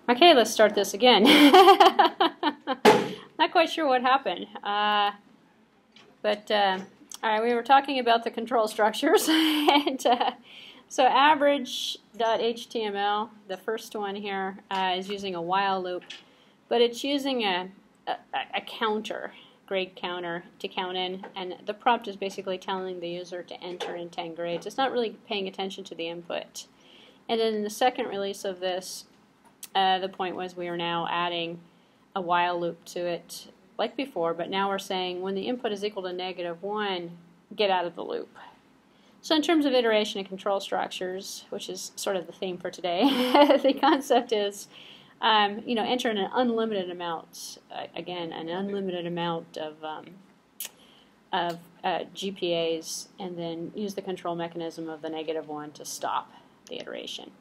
Okay, let's start this again. Not quite sure what happened. All right, we were talking about the control structures. And so average.html, the first one here, is using a while loop, but it's using a counter, grade counter, to count in, and the prompt is basically telling the user to enter in 10 grades. It's not really paying attention to the input. And then in the second release of this, the point was we are now adding a while loop to it like before, but now we're saying when the input is equal to -1, get out of the loop. So in terms of iteration and control structures, which is sort of the theme for today, the concept is enter in an unlimited amount, again, an unlimited amount of GPAs, and then use the control mechanism of the -1 to stop the iteration.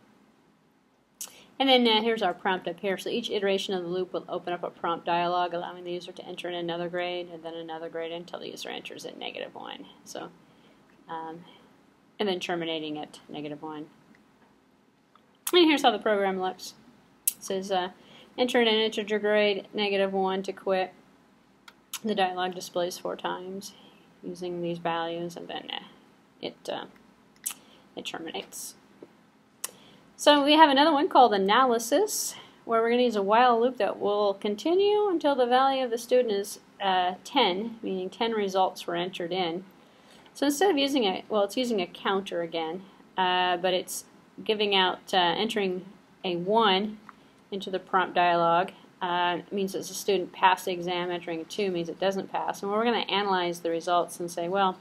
And then here's our prompt up here. So each iteration of the loop will open up a prompt dialog, allowing the user to enter in another grade and then another grade until the user enters at -1. So, and then terminating at -1. And here's how the program looks. It says enter in an integer grade, -1 to quit. The dialog displays 4 times using these values, and then it terminates. So we have another one called analysis, where we're going to use a while loop that will continue until the value of the student is 10, meaning 10 results were entered in. So instead of using it's using a counter again, but it's giving out, entering a 1 into the prompt dialog. It means that the student passed the exam. Entering a 2 means it doesn't pass. And we're going to analyze the results and say, well,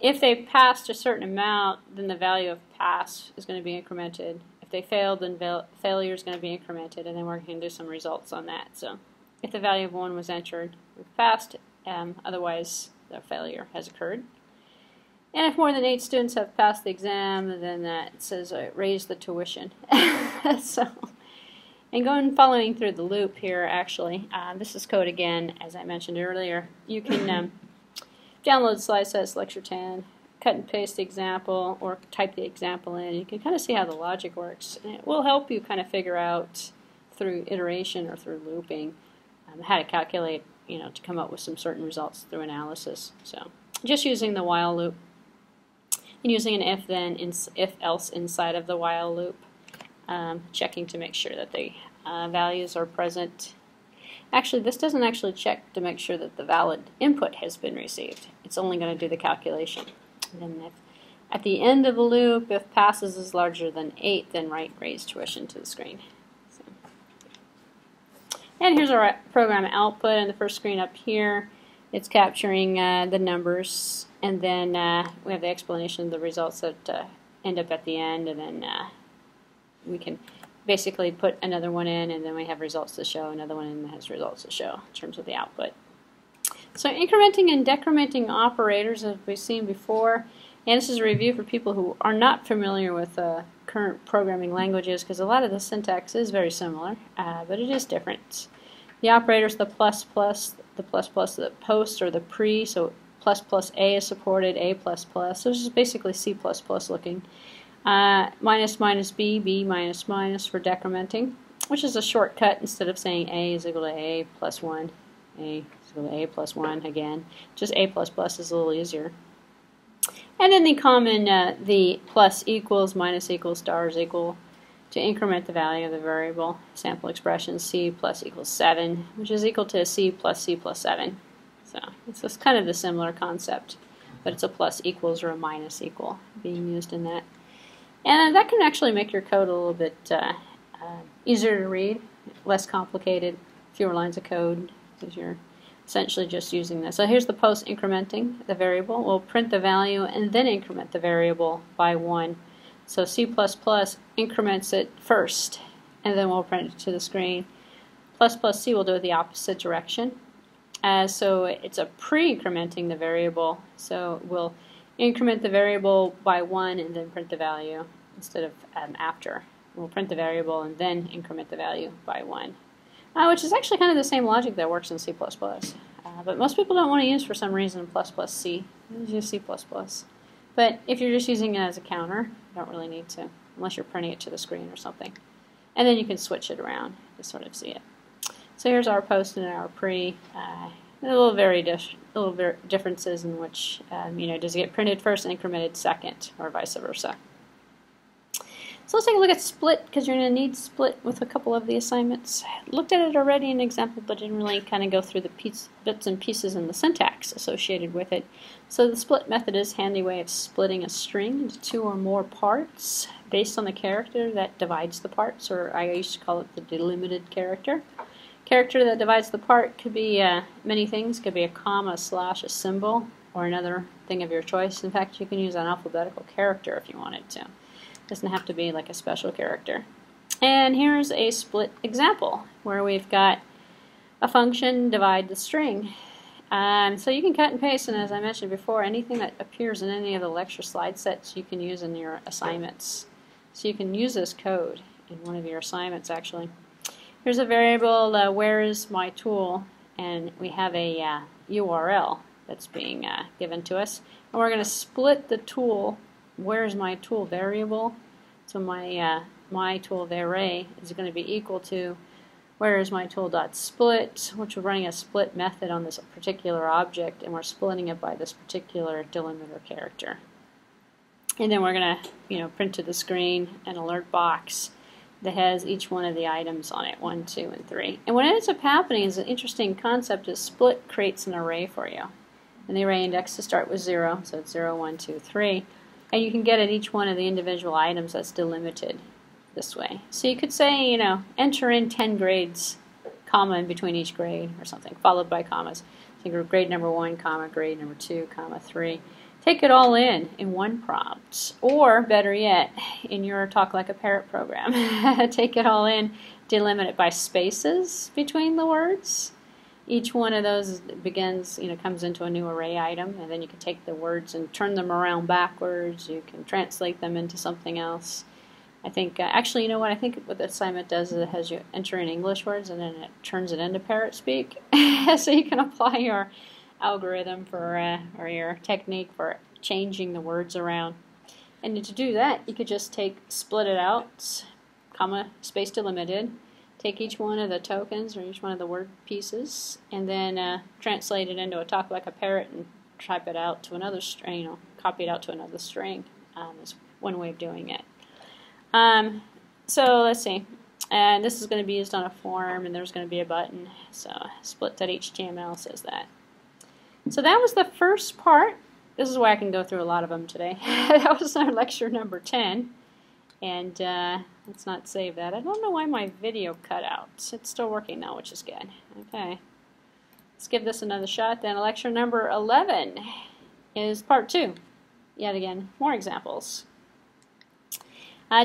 if they passed a certain amount, then the value of pass is going to be incremented. If they failed, then failure is going to be incremented, and then we're going to do some results on that. So if the value of 1 was entered, we've passed, otherwise the failure has occurred. And if more than 8 students have passed the exam, then it says raise the tuition. And following through the loop here, actually, this is code again, as I mentioned earlier. You can download the slide sets, lecture 10, cut and paste the example, or type the example in. You can kind of see how the logic works. And it will help you kind of figure out through iteration or through looping how to calculate, to come up with some certain results through analysis. So just using the while loop and using an if else inside of the while loop, checking to make sure that the values are present. Actually, this doesn't actually check to make sure that the valid input has been received. It's only going to do the calculation. And then if, at the end of the loop, if passes is larger than 8, then write raise tuition to the screen. So. And here's our program output on the first screen up here. It's capturing the numbers, and then we have the explanation of the results that end up at the end, and then we can basically put another one in, and then we have results to show, another one in that has results to show in terms of the output. So incrementing and decrementing operators, as we've seen before, and this is a review for people who are not familiar with current programming languages, because a lot of the syntax is very similar, but it is different. The operators, the plus, the post, or the pre, so ++a is supported, a++, so this is basically C++ looking. Minus b, b minus minus for decrementing, which is a shortcut. Instead of saying a is equal to a plus 1, a is equal to a plus 1 again, just a++ is a little easier. And then the common, the plus equals, minus equals, stars equal, to increment the value of the variable. Sample expression c plus equals 7, which is equal to c plus 7. So it's just kind of the similar concept, but it's a plus equals or a minus equal being used in that. And that can actually make your code a little bit easier to read, less complicated, fewer lines of code, because you're essentially just using this. So here's the post incrementing the variable. We'll print the value and then increment the variable by 1. So C++ increments it first, and then we'll print it to the screen. ++C will do it the opposite direction. So it's a pre-incrementing the variable. So we'll increment the variable by 1 and then print the value instead of after. We'll print the variable and then increment the value by 1, which is actually kind of the same logic that works in C++. But most people don't want to use, for some reason, ++C. They use C++. But if you're just using it as a counter, you don't really need to, unless you're printing it to the screen or something. And then you can switch it around to sort of see it. So here's our post and our pre. Little differences in which, does it get printed first and incremented second, or vice versa. So let's take a look at split, because you're going to need split with a couple of the assignments. Looked at it already in an example, but didn't really kind of go through the bits and pieces and the syntax associated with it. So the split method is a handy way of splitting a string into 2 or more parts based on the character that divides the parts, or I used to call it the delimited character. Character that divides the part could be many things. Could be a comma, slash, a symbol, or another thing of your choice. In fact, you can use an alphabetical character if you wanted to. Doesn't have to be like a special character. And here's a split example where we've got a function divide the string. So you can cut and paste, and as I mentioned before, anything that appears in any of the lecture slide sets you can use in your assignments. So you can use this code in one of your assignments actually. Here's a variable, where is my tool, and we have a URL that's being given to us. And we're going to split the tool, where's my tool variable. So my tool array is going to be equal to where's my tool.split, which we're running a split method on this particular object, and we're splitting it by this particular delimiter character. And then we're going to print to the screen an alert box that has each one of the items on it, 1, 2, and 3. And what ends up happening is an interesting concept is split creates an array for you. And the array index to start with 0, so it's 0, 1, 2, 3. And you can get at each one of the individual items that's delimited this way. So you could say, enter in 10 grades, comma in between each grade or something, followed by commas. So grade number 1, comma, grade number 2, comma, 3. Take it all in one prompt, or better yet, in your Talk Like a Parrot program, take it all in, delimit it by spaces between the words. Each one of those begins, comes into a new array item, and then you can take the words and turn them around backwards. You can translate them into something else. I think, actually, you know what? I think what the assignment does is it has you enter in English words, and then it turns it into parrot speak, so you can apply your algorithm for or your technique for changing the words around. And to do that, you could just split it out, comma, space delimited, take each one of the tokens or each one of the word pieces, and then translate it into a Talk Like a Parrot and type it out to another string, copy it out to another string. Is one way of doing it. So let's see. And this is going to be used on a form, and there's going to be a button. So split.html says that. So that was the first part. This is why I can go through a lot of them today. That was our lecture number 10. And let's not save that. I don't know why my video cut out. It's still working now, which is good. Okay. Let's give this another shot. Then lecture number 11 is part 2. Yet again, more examples.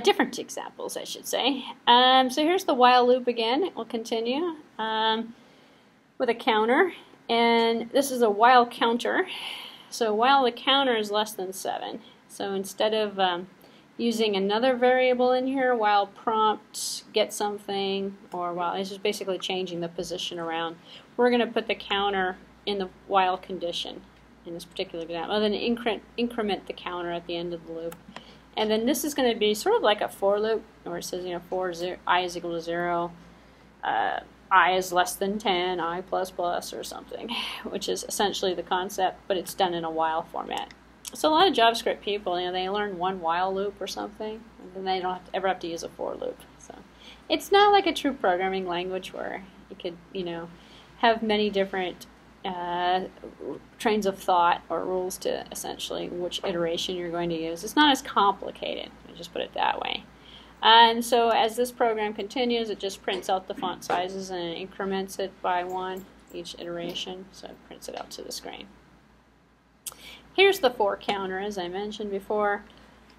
Different examples, I should say. So here's the while loop again. We'll continue with a counter. And this is a while counter. So while the counter is less than 7. So instead of using another variable in here, while prompt get something, or while it's just basically changing the position around, we're going to put the counter in the while condition in this particular example. And then increment the counter at the end of the loop. And then this is going to be sort of like a for loop, where it says, I is equal to 0, I is less than 10, I plus plus or something, which is essentially the concept, but it's done in a while format. So a lot of JavaScript people, they learn one while loop or something, and then they don't ever have to use a for loop. So it's not like a true programming language where you could, have many different trains of thought or rules to essentially which iteration you're going to use. It's not as complicated, I'll just put it that way. And so as this program continues, it just prints out the font sizes and it increments it by 1 each iteration, so it prints it out to the screen. Here's the for counter, as I mentioned before.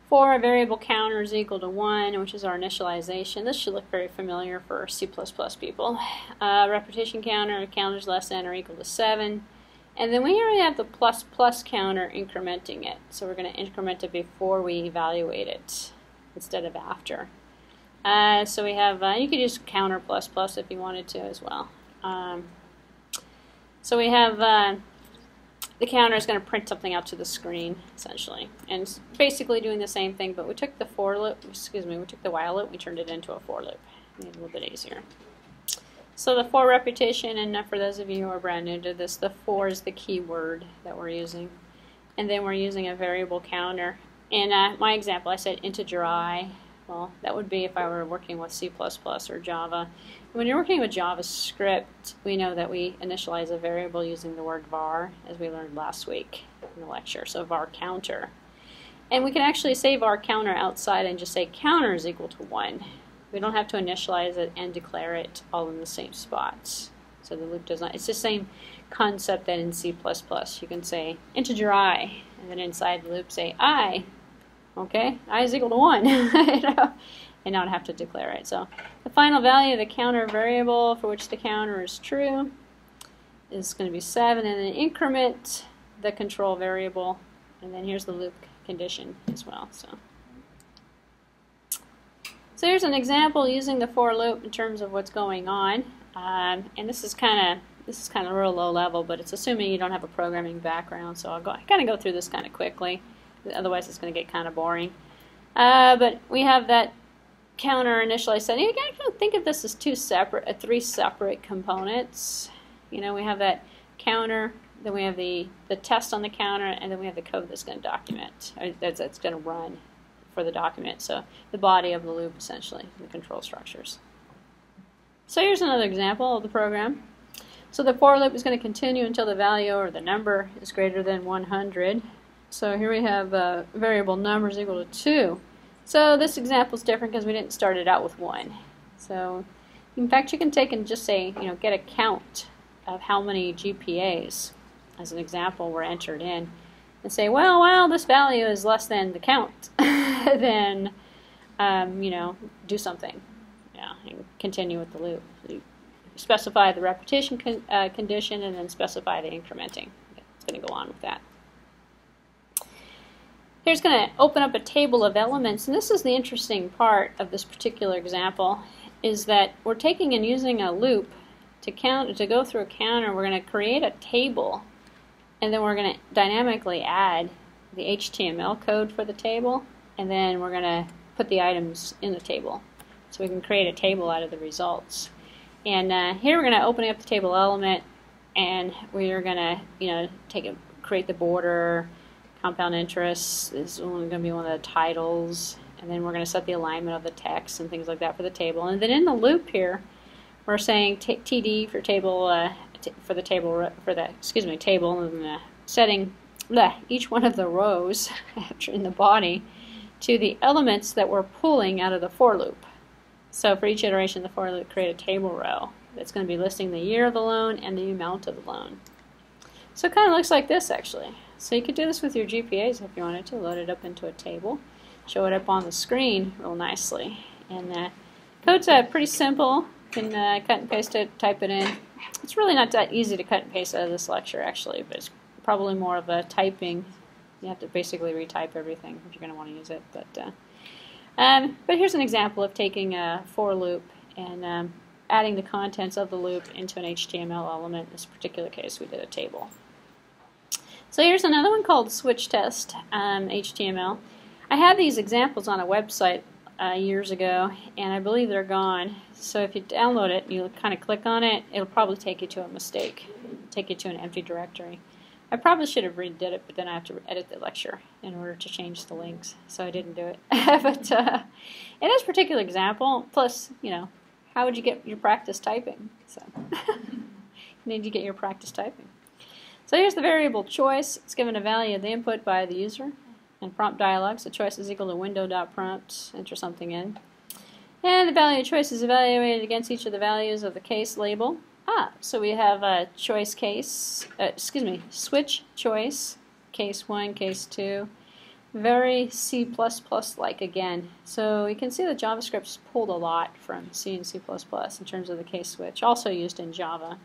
For a variable counter is equal to 1, which is our initialization. This should look very familiar for C++ people. Repetition counter, counters less than or equal to 7. And then we already have the plus plus counter incrementing it. So we're going to increment it before we evaluate it instead of after. So we have, you could use counter plus plus if you wanted to as well. So we have the counter is going to print something out to the screen, essentially. And it's basically doing the same thing, but we took the for loop, we took the while loop, we turned it into a for loop. Made it a little bit easier. So the for repetition, and for those of you who are brand new to this, the for is the key word that we're using. And then we're using a variable counter. In my example, I said integer I. Well, that would be if I were working with C++ or Java. When you're working with JavaScript, we know that we initialize a variable using the word var, as we learned last week in the lecture, so var counter. And we can actually say var counter outside and just say counter is equal to 1. We don't have to initialize it and declare it all in the same spots. So the loop does not, it's the same concept that in C++. You can say integer I, and then inside the loop say I. Okay, I is equal to 1, you know, and not have to declare it. So the final value of the counter variable for which the counter is true is going to be 7, and then increment the control variable, and then here's the loop condition as well. So here's an example using the for loop in terms of what's going on, and this is kind of real low level, but it's assuming you don't have a programming background. So I kind of go through this kind of quickly. Otherwise, it's going to get kind of boring. But we have that counter initialized setting. You can think of this as three separate components. You know, we have that counter, then we have the test on the counter, and then we have the code that's going to document, or that's going to run for the document. So the body of the loop, essentially, the control structures. So here's another example of the program. So the for loop is going to continue until the value or the number is greater than 100. So here we have variable number is equal to 2. So this example is different because we didn't start it out with 1. So in fact, you can take and just say, you know, get a count of how many GPAs, as an example, were entered in, and say, well, this value is less than the count. Then, you know, do something. Yeah, and continue with the loop. So you specify the repetition condition, and then specify the incrementing. It's going to go on with that. Here's going to open up a table of elements, and this is the interesting part of this particular example, is that we're taking and using a loop to go through a counter. We're going to create a table, and then we're going to dynamically add the HTML code for the table, and then we're going to put the items in the table. So we can create a table out of the results. And here we're going to open up the table element, and we are going to, you know, create the border. Compound interest is only going to be one of the titles, and then we're going to set the alignment of the text and things like that for the table. And then in the loop here, we're saying TD for table table, and setting each one of the rows in the body to the elements that we're pulling out of the for loop. So for each iteration of the for loop, create a table row that's going to be listing the year of the loan and the amount of the loan. So it kind of looks like this, actually. So you could do this with your GPAs if you wanted to. Load it up into a table, show it up on the screen real nicely. And code's pretty simple. You can cut and paste it, type it in. It's really not that easy to cut and paste out of this lecture, actually, but it's probably more of a typing. You have to basically retype everything if you're going to want to use it. But here's an example of taking a for loop and adding the contents of the loop into an HTML element. In this particular case, we did a table. So here's another one called switch test HTML. I had these examples on a website years ago, and I believe they're gone. So if you download it, you kind of click on it, it'll probably take you to a mistake, take you to an empty directory. I probably should have redid it, but then I have to edit the lecture in order to change the links, so I didn't do it. But in this particular example, plus, you know, how would you get your practice typing? So you need to get your practice typing. So here's the variable choice. It's given a value of the input by the user and prompt dialog. So choice is equal to window.prompt, enter something in. And the value of choice is evaluated against each of the values of the case label. So we have a choice case, switch choice, case 1, case 2. Very C++-like again. So you can see that JavaScript's pulled a lot from C and C++ in terms of the case switch, also used in Java.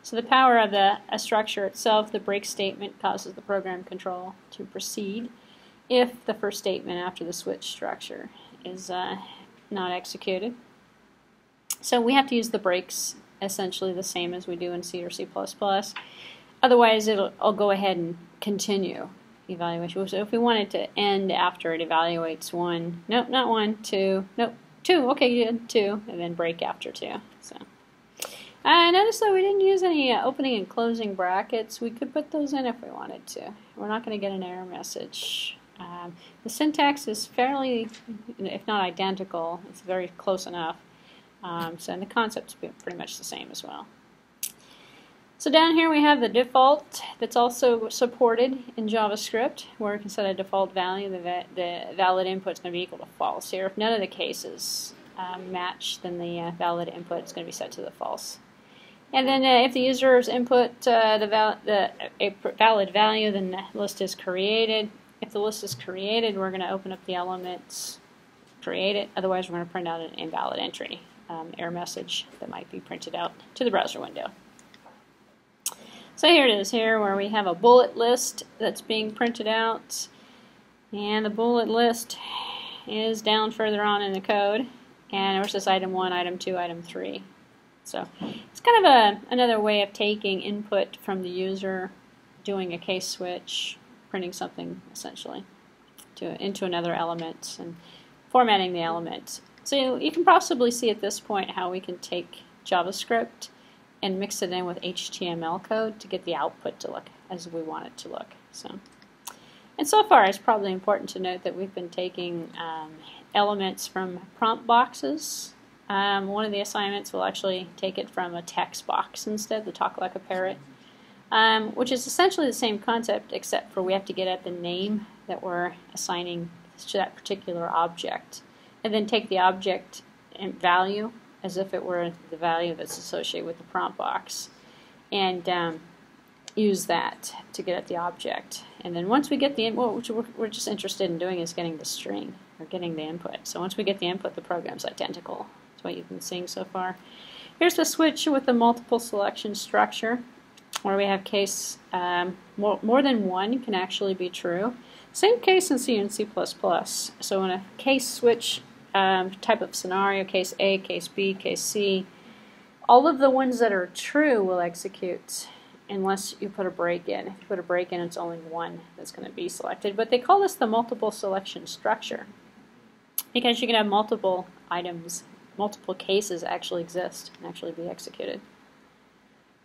So the power of a structure itself, the break statement causes the program control to proceed if the first statement after the switch structure is not executed. So we have to use the breaks essentially the same as we do in C or C++. Otherwise, I'll go ahead and continue evaluation. So if we want it to end after it evaluates 1, nope, not 1, 2, nope, 2. Okay, you did 2, and then break after 2. So I noticed that we didn't use any opening and closing brackets. We could put those in if we wanted to. We're not going to get an error message. The syntax is fairly, if not identical, it's very close enough. So and the concept's pretty much the same as well. So down here we have the default that's also supported in JavaScript, where we can set a default value. The valid input is going to be equal to false here. If none of the cases match, then the valid input is going to be set to the false. And then if the user's input a valid value, then the list is created. If the list is created, we're going to open up the elements, create it. Otherwise, we're going to print out an invalid entry error message that might be printed out to the browser window. So here it is here where we have a bullet list that's being printed out, and the bullet list is down further on in the code, and it says item 1, item 2, item 3. So it's kind of another way of taking input from the user, doing a case switch, printing something essentially into another element, and formatting the element. So you can possibly see at this point how we can take JavaScript and mix it in with HTML code to get the output to look as we want it to look. And so far it's probably important to note that we've been taking elements from prompt boxes. One of the assignments will actually take it from a text box instead, the talk like a parrot, which is essentially the same concept, except for we have to get at the name that we're assigning to that particular object, and then take the object and value as if it were the value that's associated with the prompt box, and use that to get at the object. And then once we get the input, which we're just interested in doing is getting the string, or getting the input. So once we get the input, the program's identical. That's what you've been seeing so far. Here's the switch with the multiple selection structure, where we have case, more than one can actually be true. Same case in C and C++. So in a case switch type of scenario, case A, case B, case C, all of the ones that are true will execute unless you put a break in. If you put a break in, it's only one that's going to be selected. But they call this the multiple selection structure because you can have multiple items, multiple cases actually exist and actually be executed.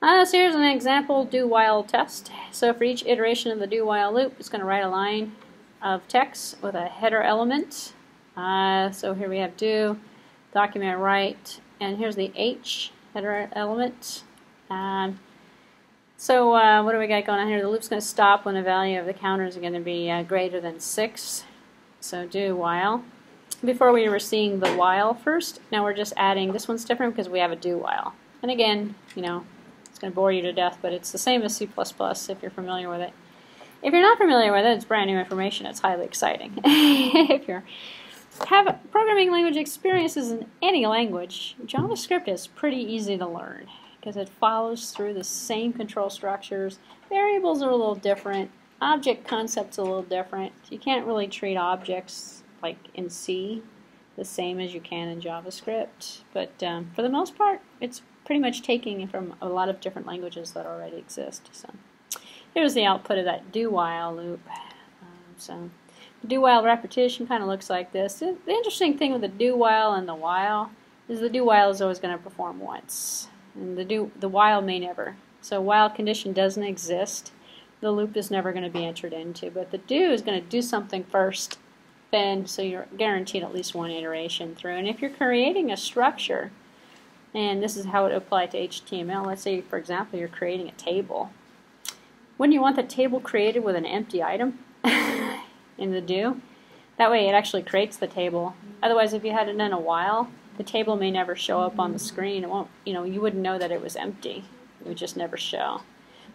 So here's an example do-while test. So for each iteration of the do-while loop, it's going to write a line of text with a header element. So here we have do, document write, and here's the H header element. So what do we got going on here? The loop's going to stop when the value of the counter is going to be greater than 6. So do while. Before we were seeing the while first, now we're just adding, this one's different because we have a do while. And again, you know, it's going to bore you to death, but it's the same as C++ if you're familiar with it. If you're not familiar with it, it's brand new information. It's highly exciting. If you have programming language experiences in any language, JavaScript is pretty easy to learn because it follows through the same control structures. Variables are a little different. Object concept's a little different. You can't really treat objects like in C the same as you can in JavaScript, but for the most part, it's pretty much taking from a lot of different languages that already exist. So here's the output of that do-while loop. So the do-while repetition kind of looks like this. The interesting thing with the do-while and the while is the do-while is always going to perform once, and the while may never. So while condition doesn't exist, the loop is never going to be entered into, but the do is going to do something first, then so you're guaranteed at least one iteration through. And if you're creating a structure, and this is how it would apply to HTML, let's say for example you're creating a table. Wouldn't you want the table created with an empty item in the do? That way it actually creates the table. Otherwise, if you had it in a while, the table may never show up on the screen. It won't, you know, you wouldn't know that it was empty. It would just never show.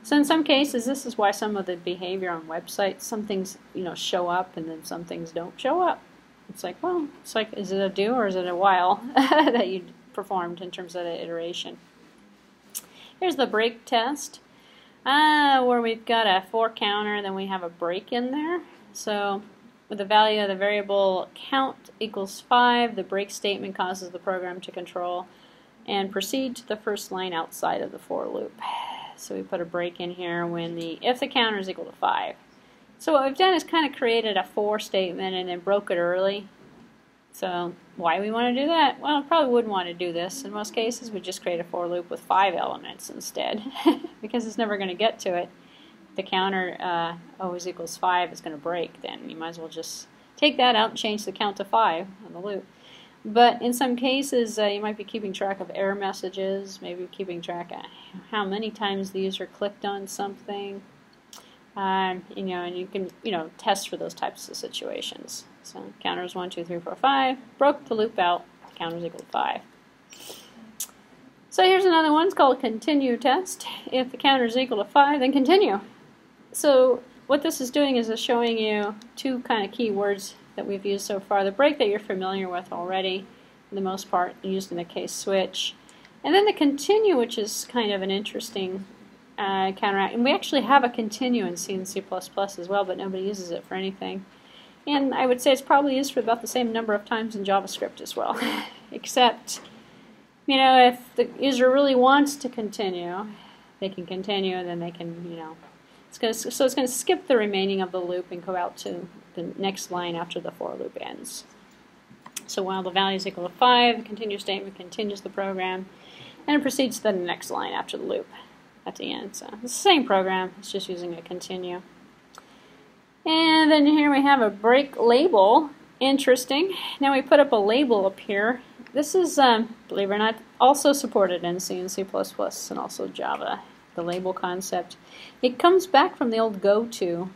So in some cases, this is why some of the behavior on websites, some things, you know, show up and then some things don't show up. It's like, well, it's like, is it a do or is it a while that you performed in terms of the iteration? Here's the break test, where we've got a for counter, then we have a break in there. So with the value of the variable count equals 5, the break statement causes the program to control and proceed to the first line outside of the for loop. So we put a break in here when if the counter is equal to 5. So what we've done is kind of created a for statement and then broke it early So why we want to do that? Well, probably wouldn't want to do this. In most cases, we just create a for loop with 5 elements instead, because it's never going to get to it. The counter always equals 5 is going to break, then you might as well just take that out and change the count to 5 on the loop. But in some cases, you might be keeping track of error messages, maybe keeping track of how many times the user clicked on something. And you can test for those types of situations. So counter is 1, 2, 3, 4, 5. Broke the loop out. Counter is equal to 5. So here's another one. It's called continue test. If the counter is equal to 5, then continue. So what this is doing is it's showing you 2 kind of keywords that we've used so far. The break that you're familiar with already, for the most part, used in the case switch. And then the continue, which is kind of an interesting counteract. And we actually have a continue in C and C++ as well, but nobody uses it for anything. And I would say it's probably used for about the same number of times in JavaScript as well. Except, if the user really wants to continue, they can continue, and then they can, so it's going to skip the remaining of the loop and go out to the next line after the for loop ends. So while the value is equal to 5, the continue statement continues the program, and it proceeds to the next line after the loop at the end. So it's the same program, it's just using a continue. And then here we have a break label. Interesting. Now we put up a label up here. This is, believe it or not, also supported in C and C++ and also Java, the label concept. It comes back from the old go-to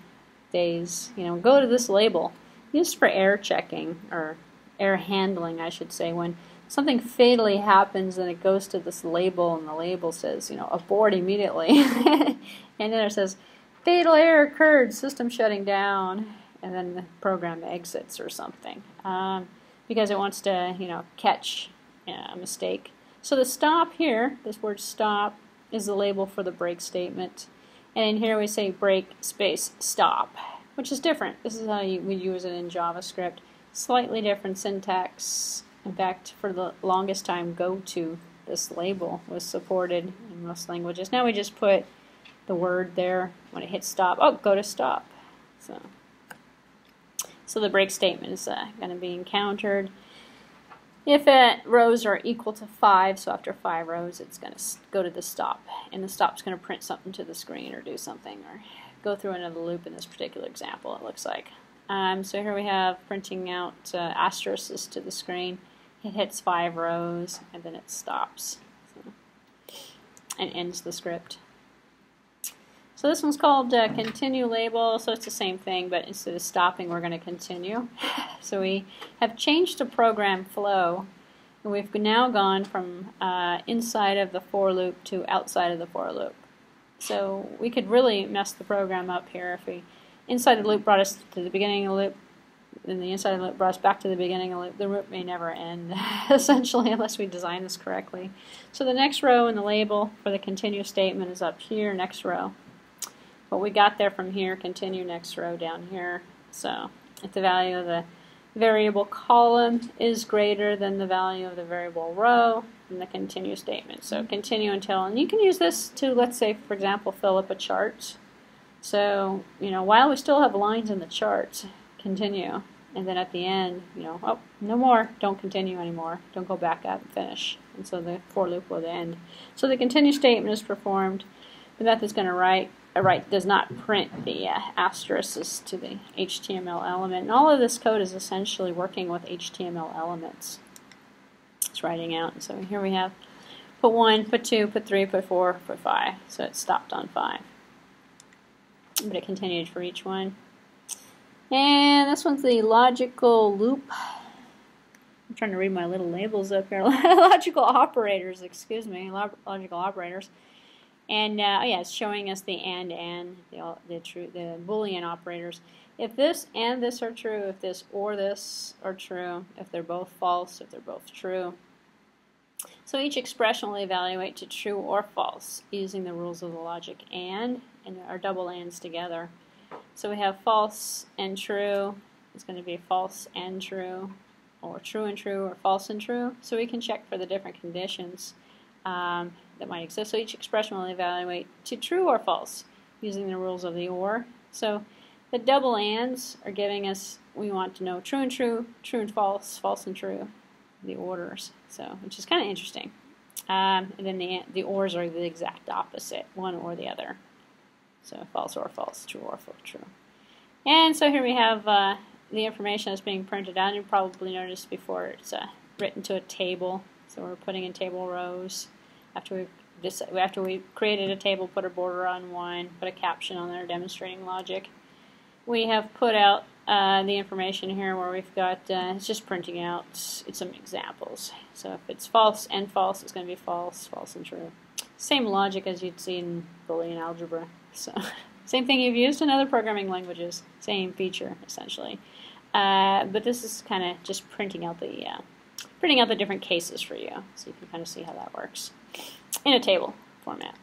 days. Go to this label, used for error checking, or error handling, I should say, when something fatally happens and it goes to this label, and the label says, abort immediately. And then it says, fatal error occurred, system shutting down, and then the program exits or something, because it wants to, catch a mistake. So the stop here, this word stop, is the label for the break statement. And in here we say break space stop, which is different. This is how we use it in JavaScript. Slightly different syntax. In fact, for the longest time, go to this label was supported in most languages. Now we just put the word there when it hits stop. Oh, go to stop. So the break statement is going to be encountered if rows are equal to 5. So after 5 rows, it's going to go to the stop, and the stop's going to print something to the screen or do something or go through another loop. In this particular example, it looks like. So here we have printing out asterisks to the screen. It hits 5 rows, and then it stops and ends the script. So this one's called continue label, so it's the same thing, but instead of stopping, we're going to continue. So we have changed the program flow, and we've now gone from inside of the for loop to outside of the for loop. So we could really mess the program up here if we inside the loop brought us to the beginning of the loop, and the inside of the loop brought us back to the beginning of the loop. The loop may never end, essentially, unless we design this correctly. So the next row in the label for the continue statement is up here, next row. What we got there from here, continue next row down here. So if the value of the variable column is greater than the value of the variable row, then the continue statement. So continue until, and you can use this to, let's say, for example, fill up a chart. So, while we still have lines in the chart, continue. And then at the end, oh, no more, don't continue anymore. Don't go back up and finish. And so the for loop will end. So the continue statement is performed. The method's going to does not print the asterisks to the HTML element. And all of this code is essentially working with HTML elements. It's writing out. And so here we have put 1, put 2, put 3, put 4, put 5. So it stopped on 5. But it continued for each one. And this one's the logical loop. I'm trying to read my little labels up here. Logical operators, excuse me. Logical operators. And yeah, it's showing us the the Boolean operators. If this and this are true, if this or this are true, if they're both false, if they're both true. So each expression will evaluate to true or false using the rules of the logic and our double ands together. So we have false and true. It's going to be false and true, or true and true, or false and true. So we can check for the different conditions that might exist. So each expression will evaluate to true or false using the rules of the or. So The double ands are giving us, we want to know true and true, true and false, false and true, the orders, so which is kind of interesting. And then the ors are the exact opposite, one or the other. So false or false, true or true. And so here we have the information that's being printed out. You probably noticed before it's written to a table. So we're putting in table rows. After we created a table, put a border on one, put a caption on there demonstrating logic. We have put out the information here where we've got, it's just printing out some examples. So if it's false and false, it's going to be false, false and true. Same logic as you'd see in Boolean algebra. So same thing you've used in other programming languages. Same feature, essentially. But this is kind of just printing out the different cases for you. So you can kind of see how that works in a table format.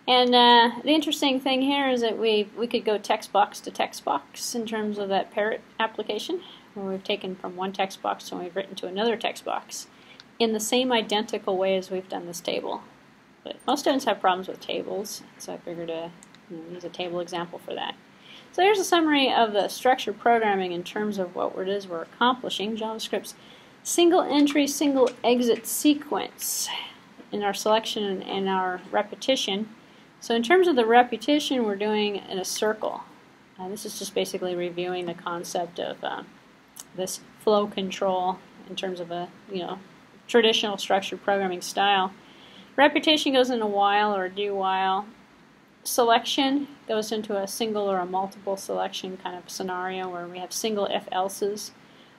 And the interesting thing here is that we could go text box to text box in terms of that parrot application, where we've taken from one text box and we've written to another text box in the same identical way as we've done this table. But most students have problems with tables, so I figured to use a table example for that. So here's a summary of the structured programming in terms of what it is we're accomplishing. JavaScript's single entry, single exit sequence in our selection and our repetition. So in terms of the repetition, we're doing in a circle. This is just basically reviewing the concept of this flow control in terms of a traditional structured programming style. Repetition goes into while or do while. Selection goes into a single or a multiple selection kind of scenario where we have single if-elses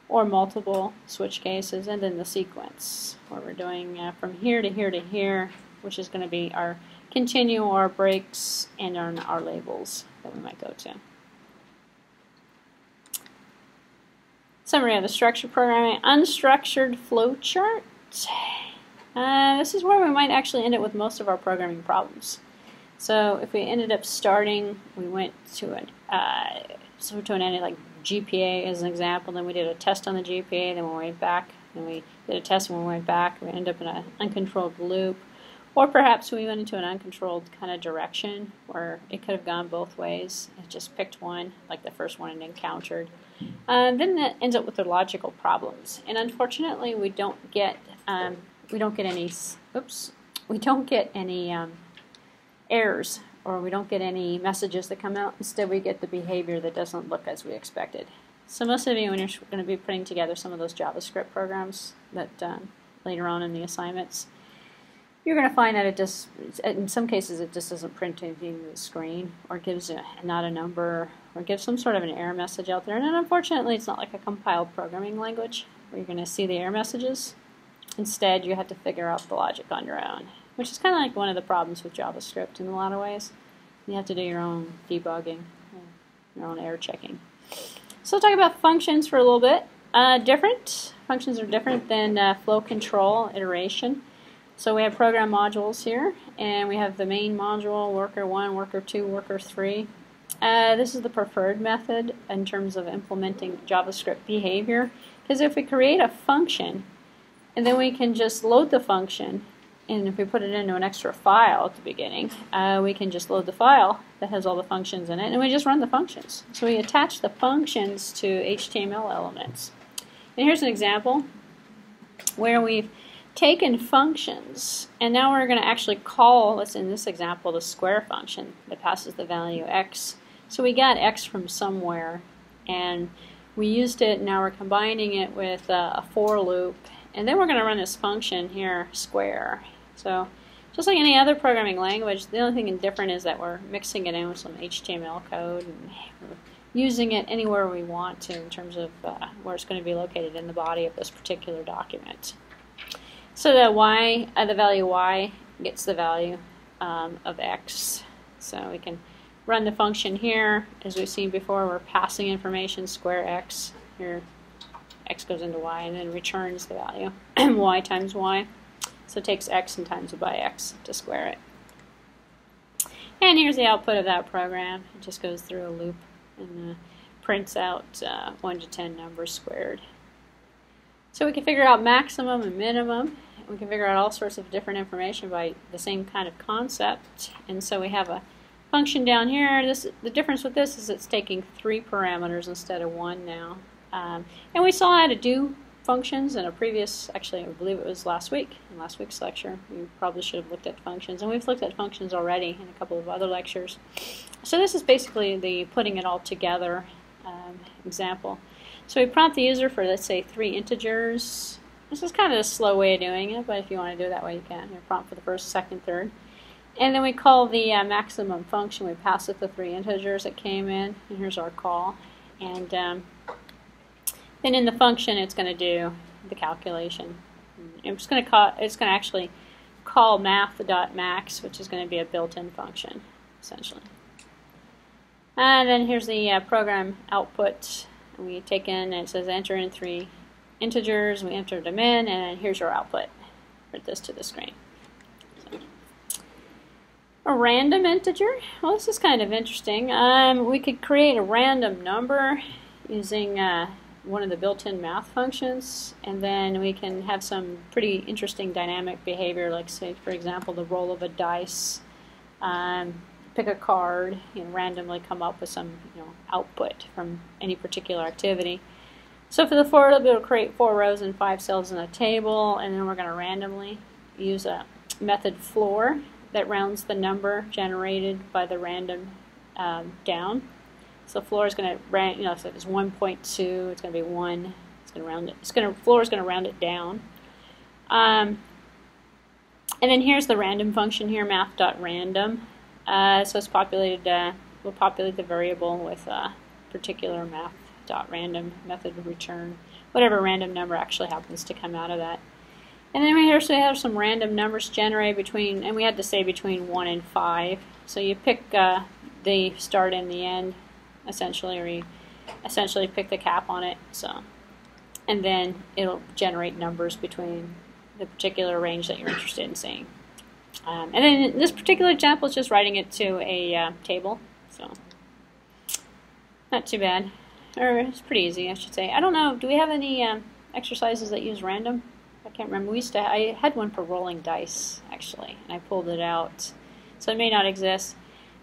or multiple switch cases, and then the sequence where we're doing from here to here to here, which is going to be our continue, our breaks, and our labels that we might go to. Summary of the structured programming. Unstructured flowchart. This is where we might actually end up with most of our programming problems. So if we ended up starting, we went to an ending like GPA as an example, then we did a test on the GPA, then we went back, then we did a test and we went back, we ended up in an uncontrolled loop, or perhaps we went into an uncontrolled kind of direction where it could have gone both ways. It just picked one, like the first one it encountered. Then that ends up with the logical problems, and unfortunately we don't get any errors, or we don't get any messages that come out. Instead, we get the behavior that doesn't look as we expected. So most of you, when you're going to be putting together some of those JavaScript programs that later on in the assignments, you're going to find that it just, in some cases, it just doesn't print anything to the screen, or gives not a number, or gives some sort of an error message out there. And then, unfortunately, it's not like a compiled programming language where you're going to see the error messages. Instead, you have to figure out the logic on your own, which is kind of like one of the problems with JavaScript in a lot of ways. You have to do your own debugging, your own error checking. So we'll talk about functions for a little bit. Functions are different than flow control iteration. So we have program modules here, and we have the main module, worker 1, worker 2, worker 3. This is the preferred method in terms of implementing JavaScript behavior, because if we create a function, and then we can just load the function, and if we put it into an extra file at the beginning, we can just load the file that has all the functions in it, and we just run the functions. So we attach the functions to HTML elements. And here's an example where we've taken functions, and now we're going to actually call, let's in this example, the square function that passes the value x. So we got x from somewhere, and we used it, and now we're combining it with a for loop, and then we're going to run this function here, square. So just like any other programming language, the only thing different is that we're mixing it in with some HTML code, and we're using it anywhere we want to in terms of where it's going to be located in the body of this particular document. So the value y gets the value of x. So we can run the function here. As we've seen before, we're passing information, square x. Here, x goes into y, and then returns the value, y times y. So it takes x and times it by x to square it. And here's the output of that program. It just goes through a loop and prints out 1 to 10 numbers squared. So we can figure out maximum and minimum. We can figure out all sorts of different information by the same kind of concept. And so we have a function down here, the difference with this is it's taking 3 parameters instead of 1 now. And we saw how to do functions in a previous, actually I believe it was last week, in last week's lecture. We probably should have looked at functions, and we've looked at functions already in a couple of other lectures. So this is basically the putting it all together example. So we prompt the user for, let's say, 3 integers. This is kind of a slow way of doing it, but if you want to do it that way, you can. You prompt for the first, second, third. And then we call the maximum function. We pass it the 3 integers that came in, and here's our call. And then in the function, it's going to do the calculation. It's going to actually call math.max, which is going to be a built-in function, essentially. And then here's the program output. We take in, and it says enter in 3 integers. We enter them in, and here's your output. Print this to the screen. So, a random integer. Well, this is kind of interesting. We could create a random number using one of the built-in math functions, and then we can have some pretty interesting dynamic behavior, like, say, for example, the roll of a dice. Pick a card, randomly come up with some output from any particular activity. So for the for loop, it'll create 4 rows and 5 cells in a table, and then we're going to randomly use a method floor that rounds the number generated by the random down. So floor is going to round, if it's 1.2, it's going to be 1. It's going to round it. Floor is going to round it down. And then here's the random function here, math.random. So it's populated. We'll populate the variable with a particular math.random method return whatever random number actually happens to come out of that. And then we also have some random numbers generated between, and we had to say between 1 and 5. So you pick the start and the end, essentially, or you essentially pick the cap on it. So, and then it'll generate numbers between the particular range that you're interested in seeing. And then in this particular example, it's just writing it to a table. So, not too bad. Or it's pretty easy, I should say. I don't know, do we have any exercises that use random? I can't remember. I had one for rolling dice, actually, and I pulled it out. So it may not exist.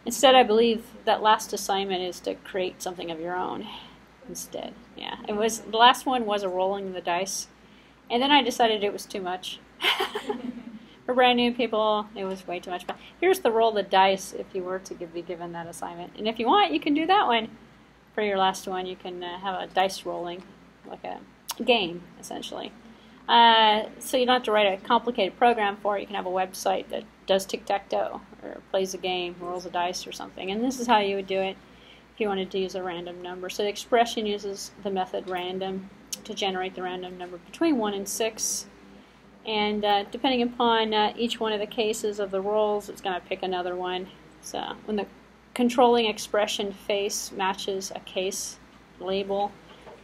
Instead, I believe that last assignment is to create something of your own instead. Yeah, the last one was a rolling the dice, and then I decided it was too much. For brand new people, it was way too much. But here's the roll the dice if you were to be given that assignment. And if you want, you can do that one. For your last one, you can have a dice rolling, like a game, essentially. So you don't have to write a complicated program for it. You can have a website that does tic-tac-toe or plays a game, rolls a dice or something. And this is how you would do it if you wanted to use a random number. So the expression uses the method random to generate the random number between 1 and 6. And depending upon each one of the cases of the rolls, it's going to pick another one. So when the controlling expression face matches a case label,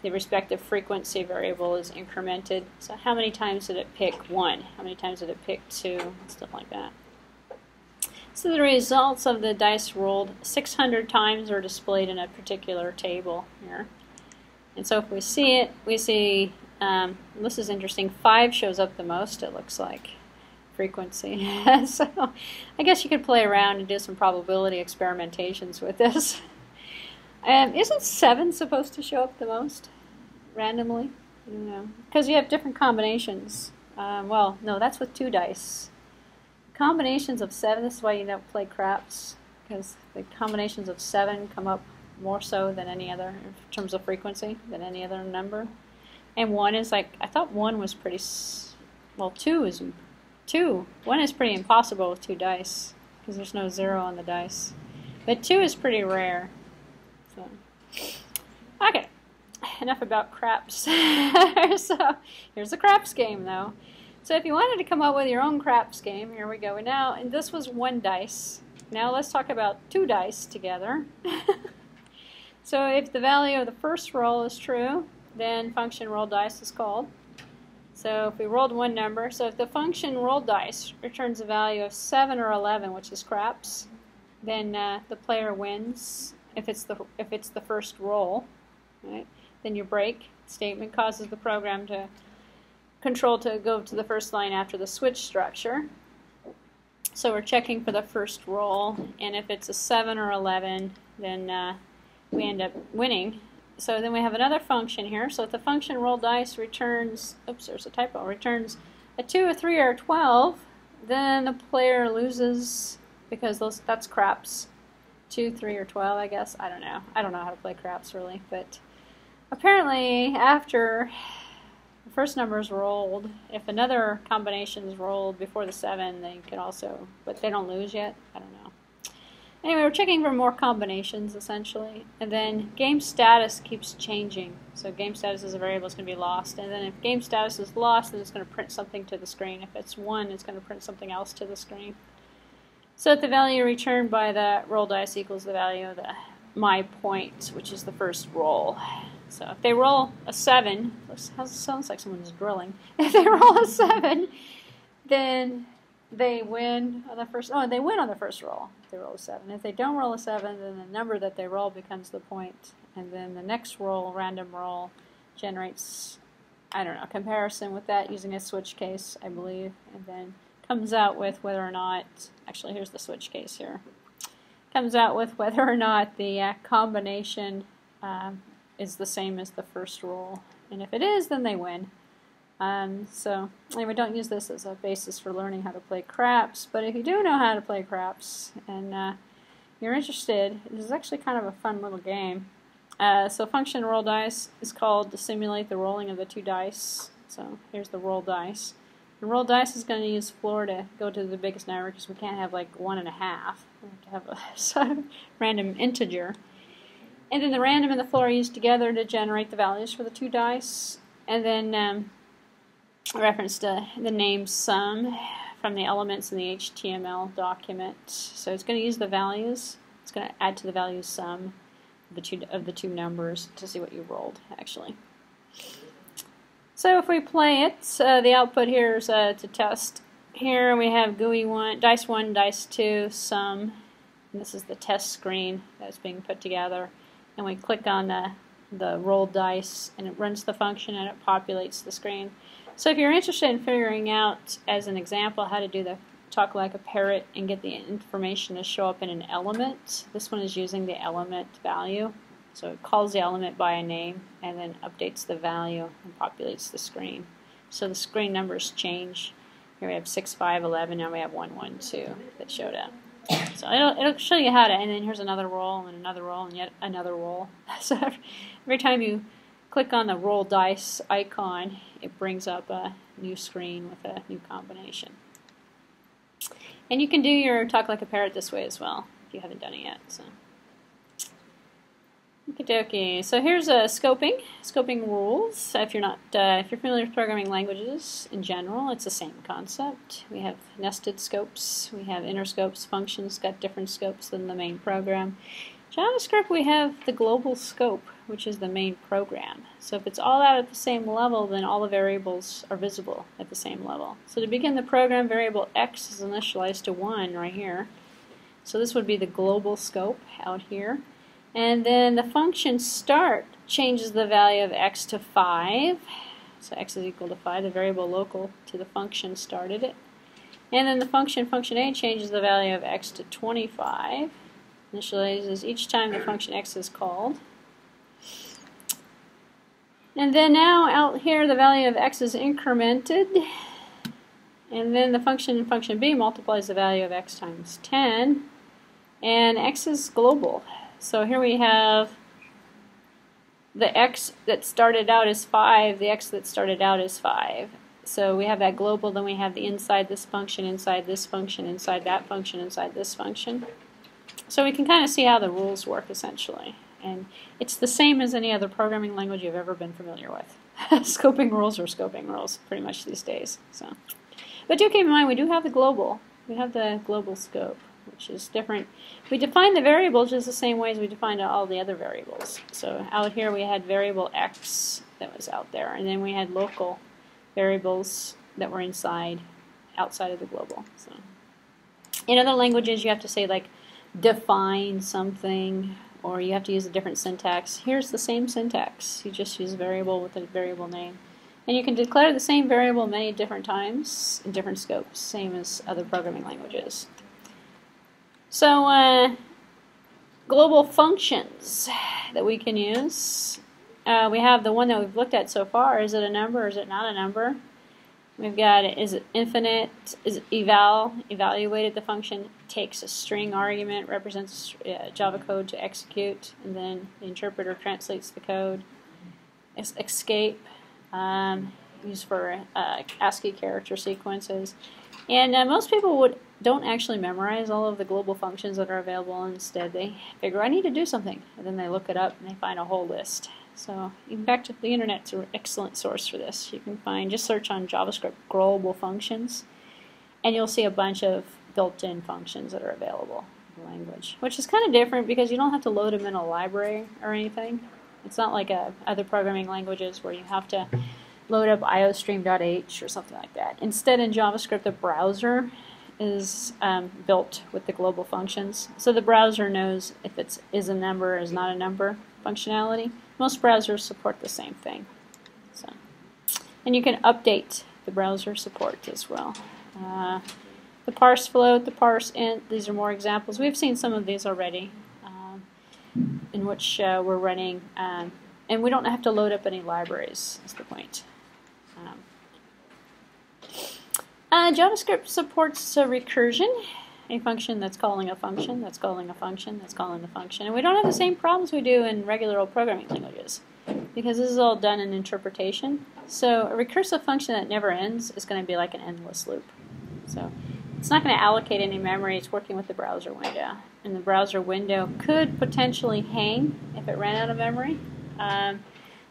the respective frequency variable is incremented. So how many times did it pick 1? How many times did it pick 2? Stuff like that. So the results of the dice rolled 600 times are displayed in a particular table here. And so if we see it, we see, this is interesting, 5 shows up the most, it looks like, frequency. So I guess you could play around and do some probability experimentations with this. Isn't 7 supposed to show up the most randomly? I don't know. Because you have different combinations. Well, no, that's with 2 dice. Combinations of 7, this is why you don't play craps, because the combinations of 7 come up more so than any other, in terms of frequency, than any other number. And 1 is like, I thought 1 was pretty, well, 2 is 2. 1 is pretty impossible with 2 dice, because there's no 0 on the dice. But 2 is pretty rare. So, okay, enough about craps. So here's the craps game, though. So if you wanted to come up with your own craps game, here we go. Now, and this was 1 dice. Now let's talk about 2 dice together. So if the value of the first roll is true, then function roll dice is called. So if we rolled 1 number, so if the function roll dice returns a value of 7 or 11, which is craps, then the player wins. If it's the first roll, right? Then your break statement causes the program to go to the first line after the switch structure. So we're checking for the first roll, and if it's a 7 or 11, then we end up winning. So then we have another function here. So if the function roll dice returns, oops, there's a typo, returns a 2, a 3, or a 12, then the player loses because that's craps. 2, 3, or 12, I guess. I don't know. I don't know how to play craps really, but apparently after the first number is rolled, if another combination is rolled before the 7, they can also, but they don't lose yet. I don't know. Anyway, we're checking for more combinations essentially, and then game status keeps changing. So game status is a variable that's going to be lost, and then if game status is lost, then it's going to print something to the screen. If it's 1, it's going to print something else to the screen. So if the value returned by the roll dice equals the value of my point, which is the first roll. So if they roll a 7, sounds like someone's drilling. If they roll a 7, then they win on the first. Oh, they win on the first roll. If they roll a 7. If they don't roll a 7, then the number that they roll becomes the point, and then the next roll, random roll, generates, I don't know, a comparison with that using a switch case, I believe, and then comes out with whether or not. Actually, here's the switch case here. Comes out with whether or not the combination is the same as the first roll, and if it is, then they win. So anyway, don't use this as a basis for learning how to play craps, but if you do know how to play craps and you're interested, this is actually kind of a fun little game. So function roll dice is called to simulate the rolling of the 2 dice. So here's the roll dice. The roll dice is going to use floor to go to the biggest number because we can't have like 1.5. We have to have a sort of random integer. And then the random and the floor are used together to generate the values for the 2 dice. And then reference to the name sum from the elements in the HTML document. So it's going to use the values. It's going to add to the values sum of the two numbers to see what you rolled, actually. So if we play it, the output here is to test. Here we have GUI 1, dice 1, dice 2, sum. And this is the test screen that's being put together. And we click on the roll dice, and it runs the function, and it populates the screen. So if you're interested in figuring out, as an example, how to do the talk like a parrot and get the information to show up in an element, this one is using the element value. So it calls the element by a name and then updates the value and populates the screen. So the screen numbers change. Here we have 6, 5, 11, now we have 1, 1, 2 that showed up. So it'll show you how to, and then here's another roll and another roll and yet another roll. So every time you click on the roll dice icon, it brings up a new screen with a new combination. And you can do your talk like a parrot this way as well, if you haven't done it yet. So. Okie so here's scoping rules. If you're familiar with programming languages in general, it's the same concept. We have nested scopes, we have inner scopes, functions got different scopes than the main program. JavaScript, we have the global scope, which is the main program. So if it's all out at the same level, then all the variables are visible at the same level. So to begin the program, variable x is initialized to 1 right here. So this would be the global scope out here. And then the function start changes the value of x to 5. So x is equal to 5, the variable local to the function started it. And then the function A changes the value of x to 25. Initializes each time the function x is called. And then now out here the value of x is incremented. And then the function B multiplies the value of x times 10. And x is global. So here we have the x that started out as 5, the x that started out as 5. So we have that global, then we have the inside this function, inside this function, inside that function, inside this function. So we can kind of see how the rules work essentially. And it's the same as any other programming language you've ever been familiar with. Scoping rules are scoping rules pretty much these days. So, but do keep in mind we do have the global. We have the global scope, which is different. We define the variables just the same way as we defined all the other variables. So out here we had variable x that was out there, and then we had local variables that were outside of the global. So in other languages you have to say like define something, or you have to use a different syntax. Here's the same syntax. You just use a variable with a variable name. And you can declare the same variable many different times in different scopes, same as other programming languages. So global functions that we can use. We have the one that we've looked at so far. Is it a number or is it not a number? We've got, is it infinite? Is it evaluated? The function takes a string argument, represents Java code to execute, and then the interpreter translates the code. Escape, used for ASCII character sequences. And most people don't actually memorize all of the global functions that are available. Instead, they figure, I need to do something. And then they look it up and they find a whole list. So, in fact, the internet's an excellent source for this. You can find, just search on JavaScript global functions, and you'll see a bunch of built-in functions that are available in the language, which is kind of different because you don't have to load them in a library or anything. It's not like other programming languages where you have to load up iostream.h or something like that. Instead, in JavaScript, the browser is built with the global functions. So the browser knows if it is a number or is not a number functionality. Most browsers support the same thing. So, and you can update the browser support as well. The parse float, the parse int, these are more examples. We've seen some of these already in which we're running, and we don't have to load up any libraries, is the point. JavaScript supports recursion, a function that's calling a function, that's calling a function, that's calling a function. And we don't have the same problems we do in regular old programming languages because this is all done in interpretation. So a recursive function that never ends is going to be like an endless loop. So it's not going to allocate any memory. It's working with the browser window. And the browser window could potentially hang if it ran out of memory.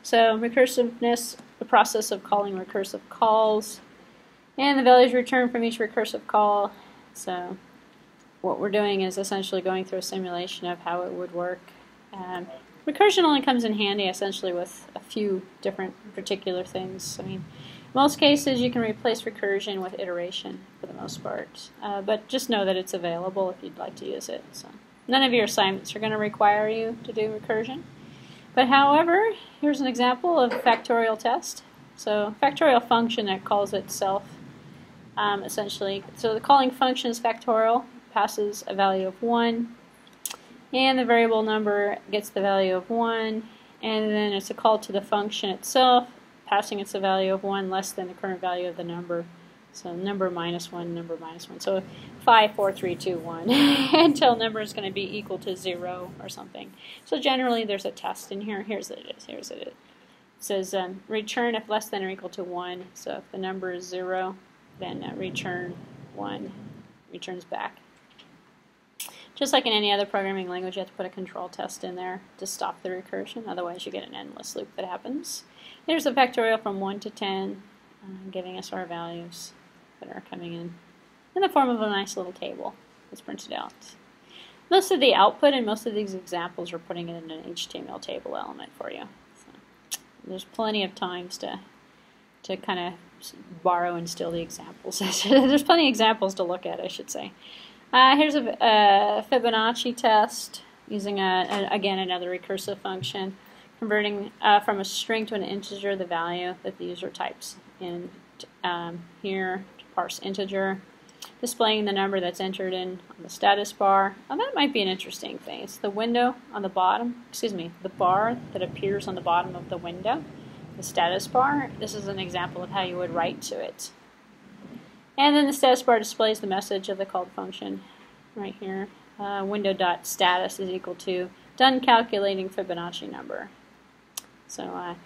So recursiveness, the process of calling recursive calls, and the values returned from each recursive call. So what we're doing is essentially going through a simulation of how it would work. Recursion only comes in handy essentially with a few different particular things. I mean, in most cases you can replace recursion with iteration for the most part. But just know that it's available if you'd like to use it. So none of your assignments are going to require you to do recursion. But however, here's an example of a factorial test. So factorial function that calls itself essentially. So the calling function is factorial, passes a value of 1, and the variable number gets the value of 1, and then it's a call to the function itself, passing its a value of 1 less than the current value of the number. So number minus 1, number minus 1. So 5, 4, 3, 2, 1 until number is going to be equal to 0 or something. So generally there's a test in here. Here's what it is. Here's what it is. It says return if less than or equal to 1. So if the number is 0, then return 1, returns back. Just like in any other programming language, you have to put a control test in there to stop the recursion. Otherwise, you get an endless loop that happens. Here's the factorial from 1 to 10, giving us our values that are coming in the form of a nice little table that's printed out. Most of the output and most of these examples are putting it in an HTML table element for you. So there's plenty of times to kind of borrow and steal the examples. There's plenty of examples to look at, I should say. Here's a Fibonacci test using, again, another recursive function, converting from a string to an integer the value that the user types in here to parse integer, displaying the number that's entered in on the status bar. Oh, that might be an interesting thing. It's the window on the bottom, the bar that appears on the bottom of the window, the status bar. This is an example of how you would write to it. And then the status bar displays the message of the called function right here. Window.status is equal to done calculating Fibonacci number. So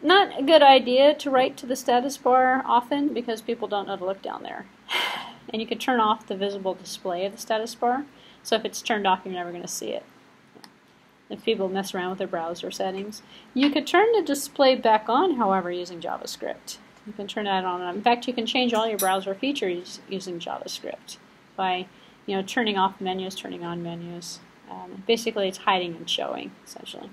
not a good idea to write to the status bar often because people don't know to look down there. And you can turn off the visible display of the status bar. So if it's turned off, you're never going to see it. If people mess around with their browser settings. You could turn the display back on, however, using JavaScript. You can turn that on. In fact, you can change all your browser features using JavaScript by, turning off menus, turning on menus. Basically, it's hiding and showing, essentially.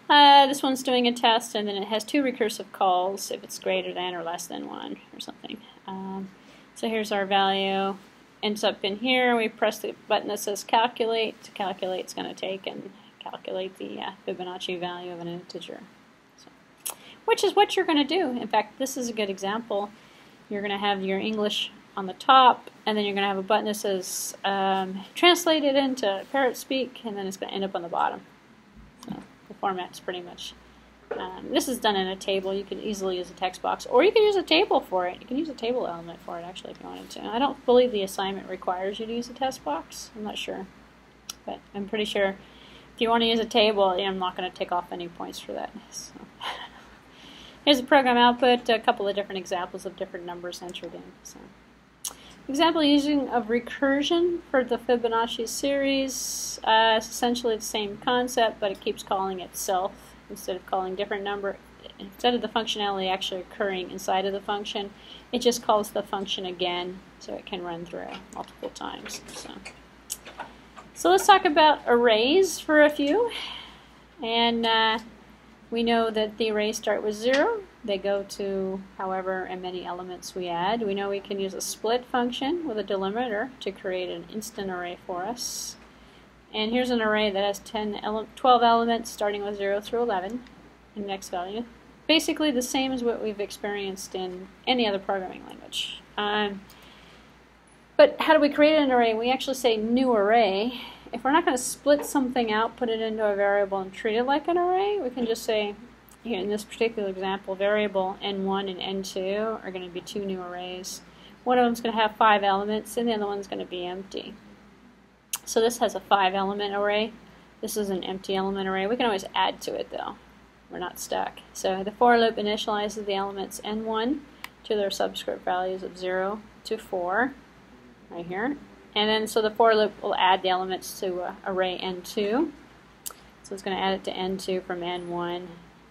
This one's doing a test, and then it has 2 recursive calls if it's greater than or less than 1 or something. So here's our value. Ends up in here. We press the button that says calculate. To calculate, it's going to take and calculate the Fibonacci value of an integer. So which is what you're going to do. In fact, this is a good example. You're going to have your English on the top, and then you're going to have a button that says translate it into parrot speak, and then it's going to end up on the bottom. So the format's pretty much, this is done in a table. You can easily use a text box, or you can use a table for it. You can use a table element for it, actually, if you wanted to. I don't believe the assignment requires you to use a text box. I'm not sure, but I'm pretty sure if you want to use a table, I'm not going to take off any points for that. So. Here's the program output, a couple of different examples of different numbers entered in. So. Example using of recursion for the Fibonacci series. It's essentially the same concept, but it keeps calling itself instead of calling different number. Instead of the functionality actually occurring inside of the function, it just calls the function again, so it can run through multiple times. So let's talk about arrays for a few. And we know that the arrays start with 0. They go to however many elements we add. We know we can use a split function with a delimiter to create an instant array for us. And here's an array that has 12 elements starting with 0 through 11 in the next value. Basically the same as what we've experienced in any other programming language. But how do we create an array? We actually say new array. If we're not going to split something out, put it into a variable and treat it like an array, we can just say, here in this particular example, variable n1 and n2 are going to be two new arrays. One of them is going to have 5 elements, and the other one's going to be empty. So this has a 5-element array. This is an empty element array. We can always add to it, though. We're not stuck. So the for loop initializes the elements n1 to their subscript values of 0 to 4, right here. And then so the for loop will add the elements to array n2. So it's going to add it to n2 from n1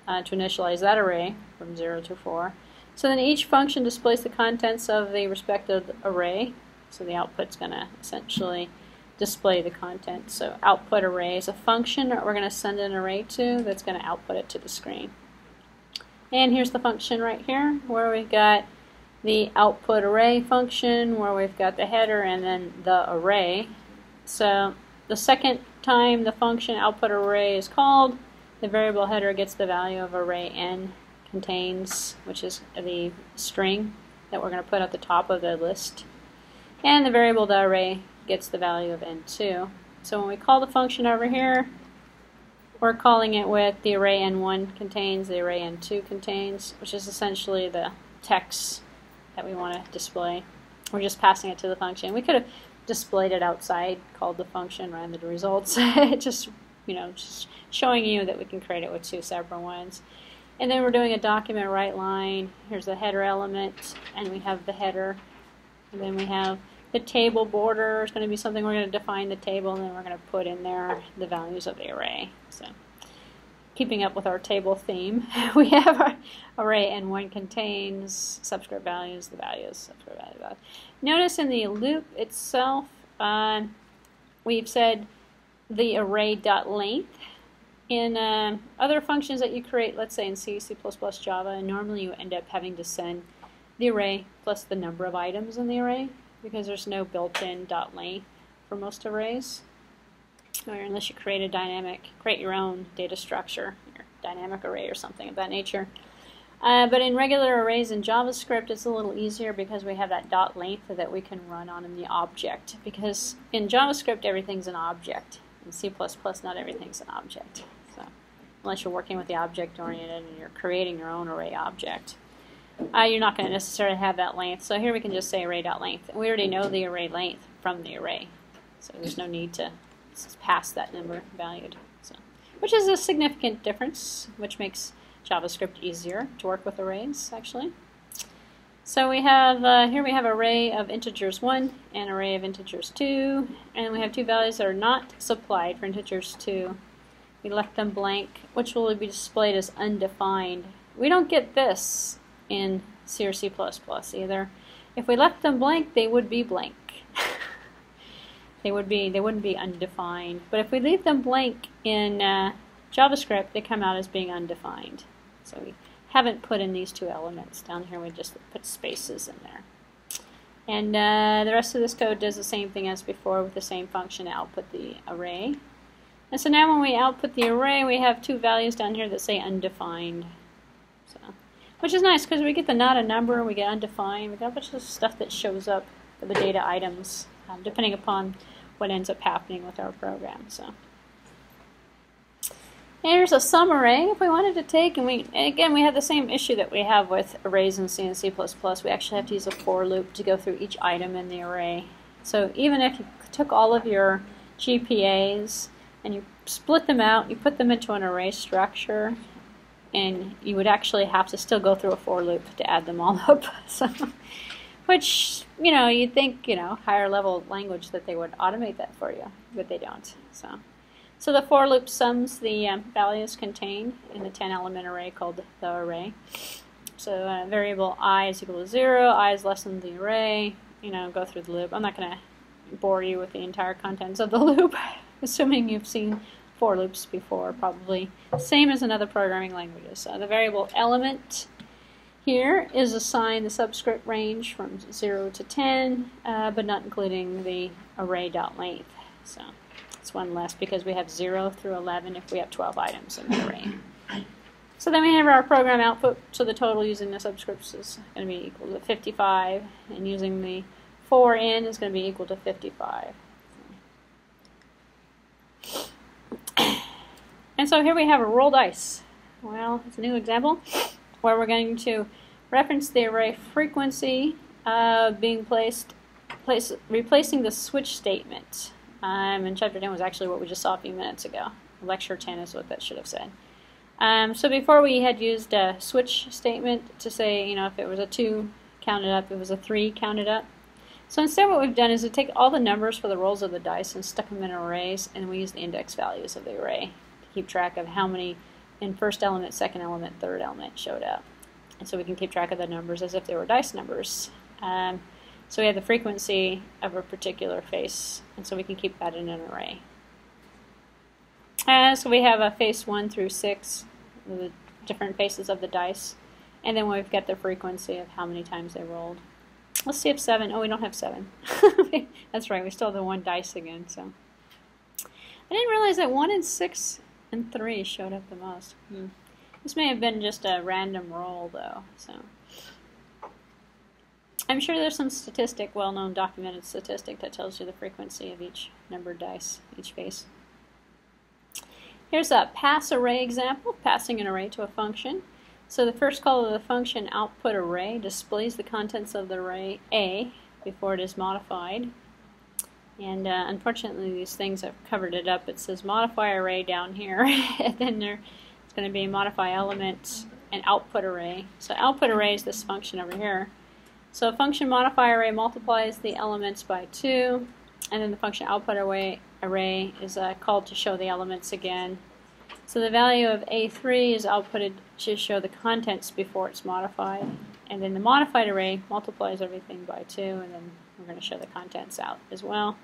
to initialize that array from 0 to 4. So then each function displays the contents of the respective array. So the output's going to essentially display the content. So output array is a function that we're going to send an array to that's going to output it to the screen. And here's the function right here where we've got the output array function where we've got the header and then the array. So the second time the function output array is called, the variable header gets the value of array n contains, which is the string that we're going to put at the top of the list. And the variable the array gets the value of n2. So when we call the function over here, we're calling it with the array n1 contains, the array n2 contains, which is essentially the text that we want to display. We're just passing it to the function. We could have displayed it outside, called the function, ran the results. just showing you that we can create it with two separate ones. And then we're doing a document write line. Here's the header element, and we have the header. And then we have the table border. It's going to be something we're going to define the table, and then we're going to put in there the values of the array. So, keeping up with our table theme, we have our array n1 contains subscript values, the values, subscript value. Notice in the loop itself, we've said the array.length. In other functions that you create, let's say in C, C++, Java, normally you end up having to send the array plus the number of items in the array because there's no built-in .length for most arrays. Or unless you create your own data structure, your dynamic array or something of that nature. But in regular arrays in JavaScript, it's a little easier because we have that .length that we can run on in the object. Because in JavaScript, everything's an object. In C++, not everything's an object. So unless you're working with the object-oriented and you're creating your own array object, you're not going to necessarily have that length. So here we can just say array.length. We already know the array length from the array. So there's no need to pass that number valued. So, which is a significant difference, which makes JavaScript easier to work with arrays, actually. So we have, here we have array of integers 1 and array of integers 2, and we have two values that are not supplied for integers 2. We left them blank, which will be displayed as undefined. We don't get this in C or C++ either. If we left them blank, they would be blank. They wouldn't be undefined. But if we leave them blank in JavaScript, they come out as being undefined. So we haven't put in these two elements down here. We just put spaces in there. And the rest of this code does the same thing as before with the same function to output the array. And so now when we output the array, we have two values down here that say undefined. So, which is nice because we get the not a number, we get undefined, we got a bunch of stuff that shows up for the data items, depending upon what ends up happening with our program. So here's a sum array. If we wanted to take, and again we have the same issue that we have with arrays in C and C++. We actually have to use a for loop to go through each item in the array. So even if you took all of your GPAs and you split them out, you put them into an array structure, and you would actually have to still go through a for loop to add them all up. So, which, you know, you'd think, you know, higher level language that they would automate that for you, but they don't. So the for loop sums the values contained in the 10-element array called the array. So variable I is equal to 0, I is less than the array, you know, go through the loop. I'm not going to bore you with the entire contents of the loop, assuming you've seen for loops before, probably same as in other programming languages. So the variable element here is assigned the subscript range from 0 to 10, but not including the array.length. So it's one less because we have 0 through 11 if we have 12 items in the array. So then we have our program output, so the total using the subscripts is going to be equal to 55, and using the for in is going to be equal to 55. And so here we have a roll dice. Well, it's a new example where we're going to reference the array frequency being replacing the switch statement. And chapter 10 was actually what we just saw a few minutes ago. Lecture 10 is what that should have said. So before we had used a switch statement to say, you know, if it was a 2, count it up, if it was a 3, count it up. So instead what we've done is to take all the numbers for the rolls of the dice and stuck them in arrays, and we use the index values of the array to keep track of how many in first element, second element, third element showed up. And so we can keep track of the numbers as if they were dice numbers. So we have the frequency of a particular face, and so we can keep that in an array. So we have a face 1 through 6, the different faces of the dice, and then we've got the frequency of how many times they rolled. Let's see if 7, oh, we don't have 7. That's right, we still have the 1 dice again. So I didn't realize that 1 and 6 and 3 showed up the most. This may have been just a random roll though. So I'm sure there's some statistic, well-known documented statistic that tells you the frequency of each numbered dice, each face. Here's a pass array example, passing an array to a function. So the first call of the function output array displays the contents of the array A before it is modified. And unfortunately these things have covered it up. It says modify array down here, and then there's going to be modify element and output array. So output array is this function over here. So a function modify array multiplies the elements by 2, and then the function output array is called to show the elements again. So the value of A3 is outputted to show the contents before it's modified, and then the modified array multiplies everything by 2, and then we're going to show the contents out as well.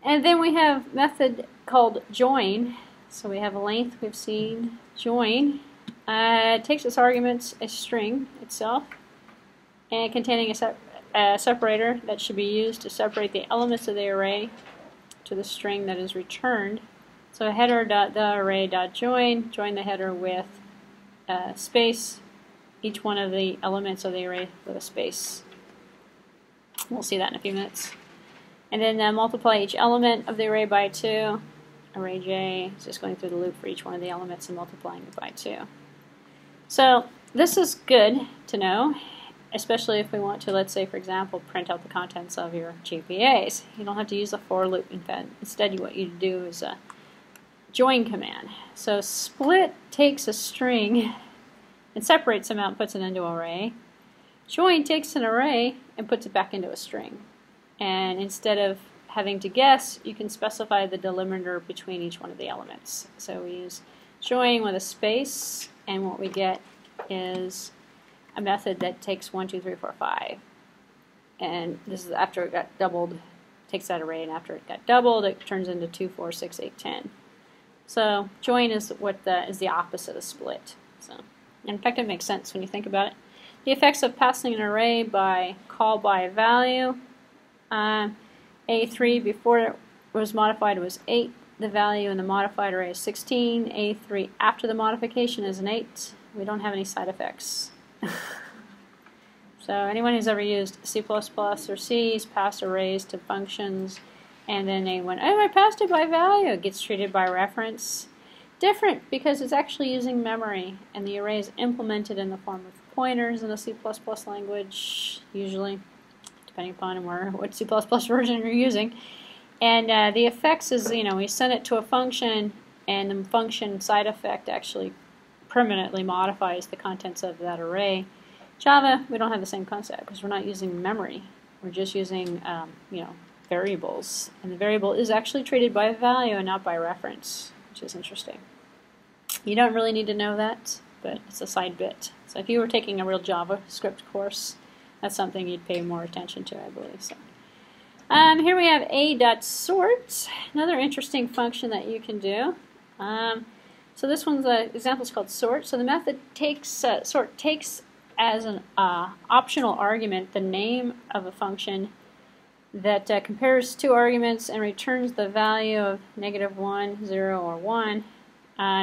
And then we have a method called join. So we have a length we've seen, join. It takes as arguments a string itself, and containing a separator that should be used to separate the elements of the array to the string that is returned. So header.thearray.join, join the header with space, each one of the elements of the array with a space. We'll see that in a few minutes. And then multiply each element of the array by 2. Array J is just going through the loop for each one of the elements and multiplying it by 2. So this is good to know, especially if we want to, let's say, for example, print out the contents of your GPAs. You don't have to use a for loop. Instead, what you do is a join command. So split takes a string and separates them out and puts it into an array. Join takes an array and puts it back into a string. And instead of having to guess, you can specify the delimiter between each one of the elements. So we use join with a space, and what we get is a method that takes 1, 2, 3, 4, 5. And this is after it got doubled, takes that array, and after it got doubled, it turns into 2, 4, 6, 8, 10. So join is is the opposite of split. So in fact, it makes sense when you think about it. The effects of passing an array by call by a value. A3 before it was modified was 8. The value in the modified array is 16. A3 after the modification is an 8. we don't have any side effects. So anyone who's ever used C++ or C's passed arrays to functions, and then they went, oh, I passed it by value. It gets treated by reference. Different because it's actually using memory, and the array is implemented in the form of pointers in a C++ language, usually, depending upon what C++ version you're using. And the effects is, we send it to a function, and the function side effect actually permanently modifies the contents of that array. Java, we don't have the same concept because we're not using memory. We're just using, variables. And the variable is actually treated by value and not by reference, which is interesting. You don't really need to know that, but it's a side bit. So if you were taking a real JavaScript course, that's something you'd pay more attention to, I believe. So here we have a.sort, another interesting function that you can do. So this one's example is called sort. So the method sort takes as an optional argument the name of a function that compares two arguments and returns the value of -1, 0, or 1,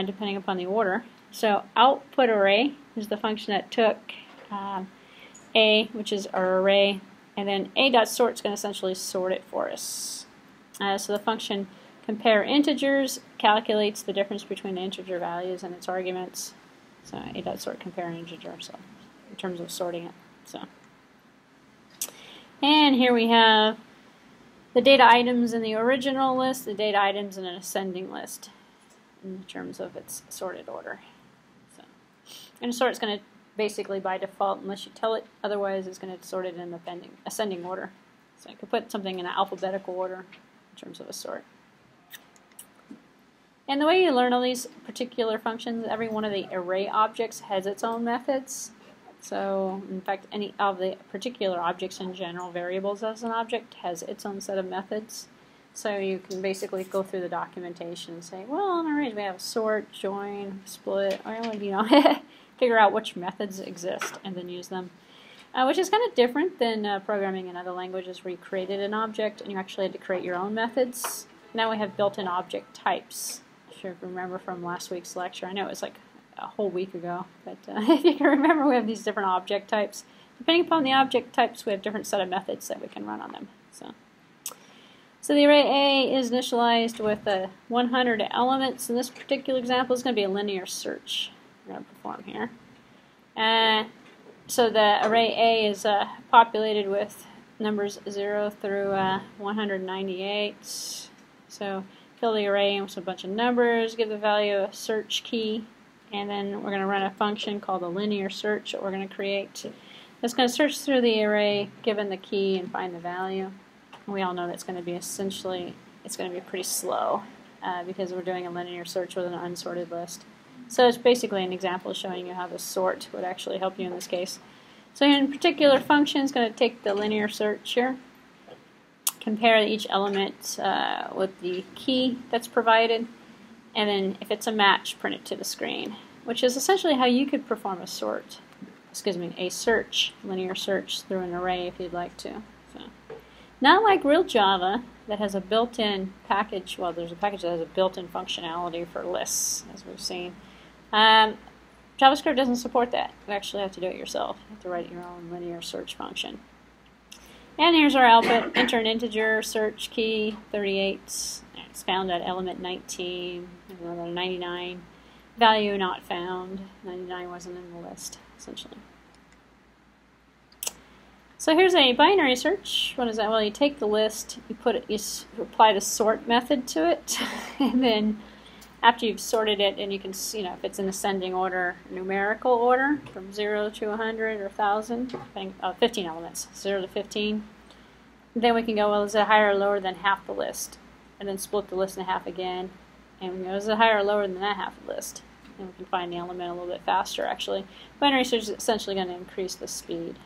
depending upon the order. So output array is the function that took A, which is our array, and then a.sort is going to essentially sort it for us. So the function compare integers calculates the difference between the integer values and its arguments. So a.sort compare an integer, so in terms of sorting it. And here we have the data items in the original list, the data items in an ascending list in terms of its sorted order. And sort is going to basically by default, unless you tell it, otherwise it's going to sort it in ascending order. So you could put something in alphabetical order in terms of a sort. And the way you learn all these particular functions, every one of the array objects has its own methods. So, in fact, any of the particular objects in general, variables as an object, has its own set of methods. So you can basically go through the documentation and say, well, in arrays we have sort, join, split, or figure out which methods exist and then use them. Which is kind of different than programming in other languages where you created an object and you actually had to create your own methods. Now we have built-in object types. I'm sure if you remember from last week's lecture, I know it was like a whole week ago, but if you can remember, we have these different object types. Depending upon the object types, we have different set of methods that we can run on them. So the array A is initialized with 100 elements. In this particular example, it's going to be a linear search we're going to perform here. So the array A is populated with numbers 0 through 198. So fill the array with a bunch of numbers, give the value a search key, and then we're going to run a function called a linear search that we're going to create. It's going to search through the array given the key and find the value. And we all know that's going to be it's going to be pretty slow because we're doing a linear search with an unsorted list. So it's basically an example showing you how the sort would actually help you in this case. So in particular function is going to take the linear search here, compare each element with the key that's provided, and then if it's a match, print it to the screen, which is essentially how you could perform a search, linear search through an array if you'd like to. So, not like real Java that has a built-in package, well, there's a package that has a built-in functionality for lists, as we've seen. JavaScript doesn't support that. You actually have to do it yourself. You have to write your own linear search function. And here's our output. Enter an integer, search key, 38. It's found at element 19, 99. Value not found. 99 wasn't in the list, essentially. So here's a binary search. What is that? Well, you take the list, you apply the sort method to it, and then after you've sorted it, and you can see, if it's in ascending order, numerical order, from 0 to 100 or 1,000, 15 elements, 0 to 15. Then we can go, well, is it higher or lower than half the list? And then split the list in half again. And we go, is it higher or lower than that half the list? And we can find the element a little bit faster, actually. Binary search is essentially going to increase the speed,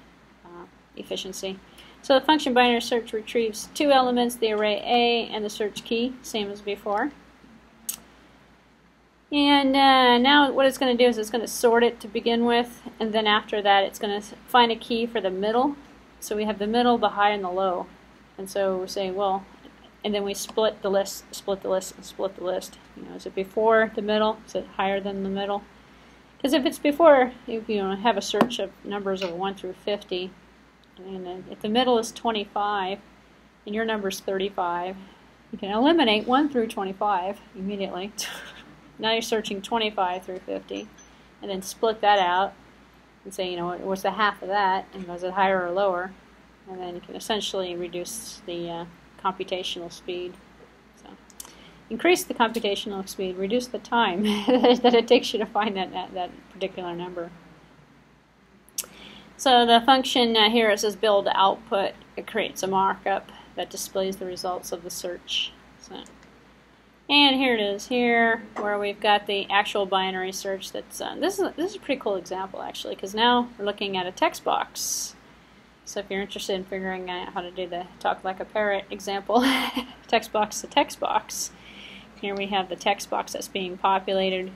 efficiency. So the function binary search retrieves two elements, the array A and the search key, same as before. And now what it's going to do is it's going to sort it to begin with, and then after that it's going to find a key for the middle. So we have the middle, the high, and the low. And so we're saying, well, and then we split the list, and split the list. Is it before the middle? Is it higher than the middle? Because if it's before, if you have a search of numbers of 1 through 50, and then if the middle is 25, and your number is 35, you can eliminate 1 through 25 immediately. Now you're searching 25 through 50, and then split that out and say, you know, what's the half of that, and was it higher or lower? And then you can essentially reduce the computational speed. So, increase the computational speed, reduce the time that it takes you to find that particular number. So the function here, it says build output. It creates a markup that displays the results of the search. So, and here it is here, where we've got the actual binary search. That's this is a pretty cool example actually, because now we're looking at a text box. So if you're interested in figuring out how to do the talk like a parrot example, text box to text box, here we have the text box that's being populated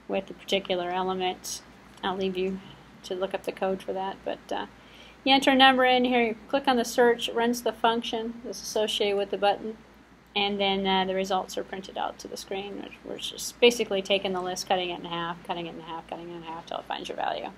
with the particular element. I'll leave you to look up the code for that, but you enter a number in here, you click on the search, it runs the function that's associated with the button, and then the results are printed out to the screen, which we're just basically taking the list, cutting it in half, cutting it in half, cutting it in half until it finds your value.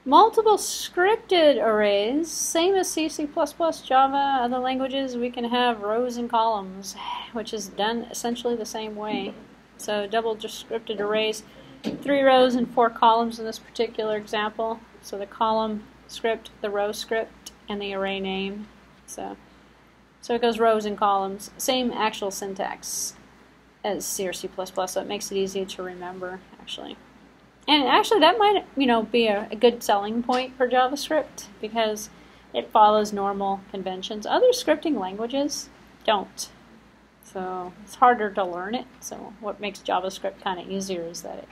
Multiple scripted arrays, same as C, C++, Java, other languages, we can have rows and columns, which is done essentially the same way. So double scripted arrays, 3 rows and 4 columns in this particular example. So the column script, the row script, and the array name. So it goes rows and columns, same actual syntax as C or C++, so it makes it easy to remember actually. And actually that might, you know, be a good selling point for JavaScript because it follows normal conventions. Other scripting languages don't. So it's harder to learn it. So what makes JavaScript kind of easier is that it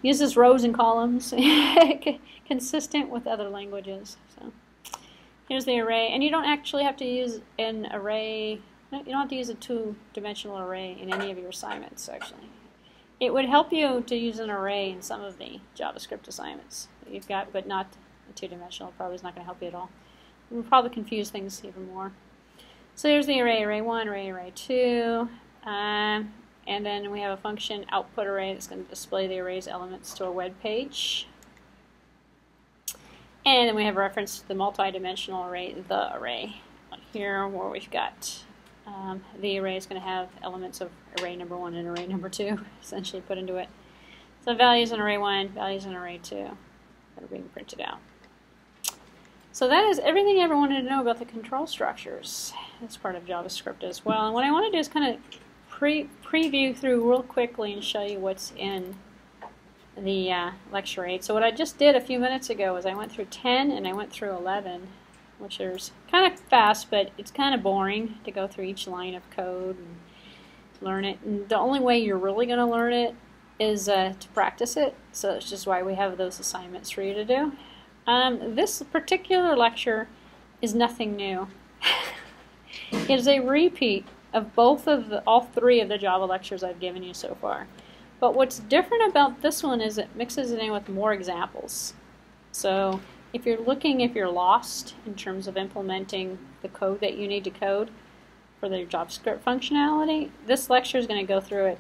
uses rows and columns consistent with other languages. So here's the array, and you don't actually have to use an array. You don't have to use a 2-dimensional array in any of your assignments actually. It would help you to use an array in some of the JavaScript assignments that you've got, but not a 2-dimensional. Probably is not going to help you at all. It will probably confuse things even more. So here's the array, array 1, array 2, and then we have a function output array that's going to display the array's elements to a web page. And then we have a reference to the multi-dimensional array, the array, here where we've got the array is going to have elements of array number 1 and array number 2 essentially put into it. So values in array 1, values in array 2 that are being printed out. So that is everything you ever wanted to know about the control structures. That's part of JavaScript as well. And what I want to do is kind of preview through real quickly and show you what's in the lecture 8. So what I just did a few minutes ago was I went through 10 and I went through 11, which is kind of fast, but it's kind of boring to go through each line of code and learn it. And the only way you're really going to learn it is to practice it. So that's just why we have those assignments for you to do. This particular lecture is nothing new. It is a repeat of all 3 of the Java lectures I've given you so far. But what's different about this one is it mixes it in with more examples. So if you're lost in terms of implementing the code that you need to code for the JavaScript functionality, this lecture is going to go through it.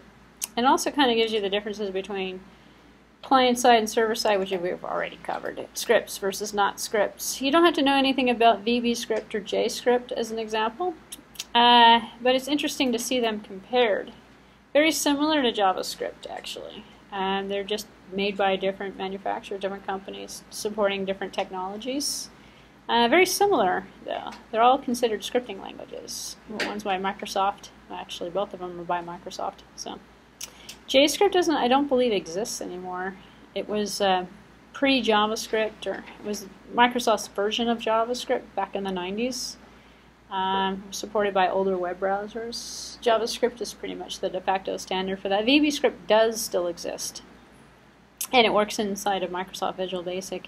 And also kind of gives you the differences between client-side and server-side, which we've already covered. Scripts versus not scripts. You don't have to know anything about VBScript or JScript as an example, but it's interesting to see them compared. Very similar to JavaScript, actually. They're just made by different manufacturers, different companies, supporting different technologies. Very similar, though. They're all considered scripting languages. One's by Microsoft. Actually, both of them are by Microsoft. So, JScript I don't believe exists anymore. It was pre-JavaScript, or it was Microsoft's version of JavaScript back in the 90s. Supported by older web browsers. JavaScript is pretty much the de facto standard for that. VBScript does still exist, and it works inside of Microsoft Visual Basic.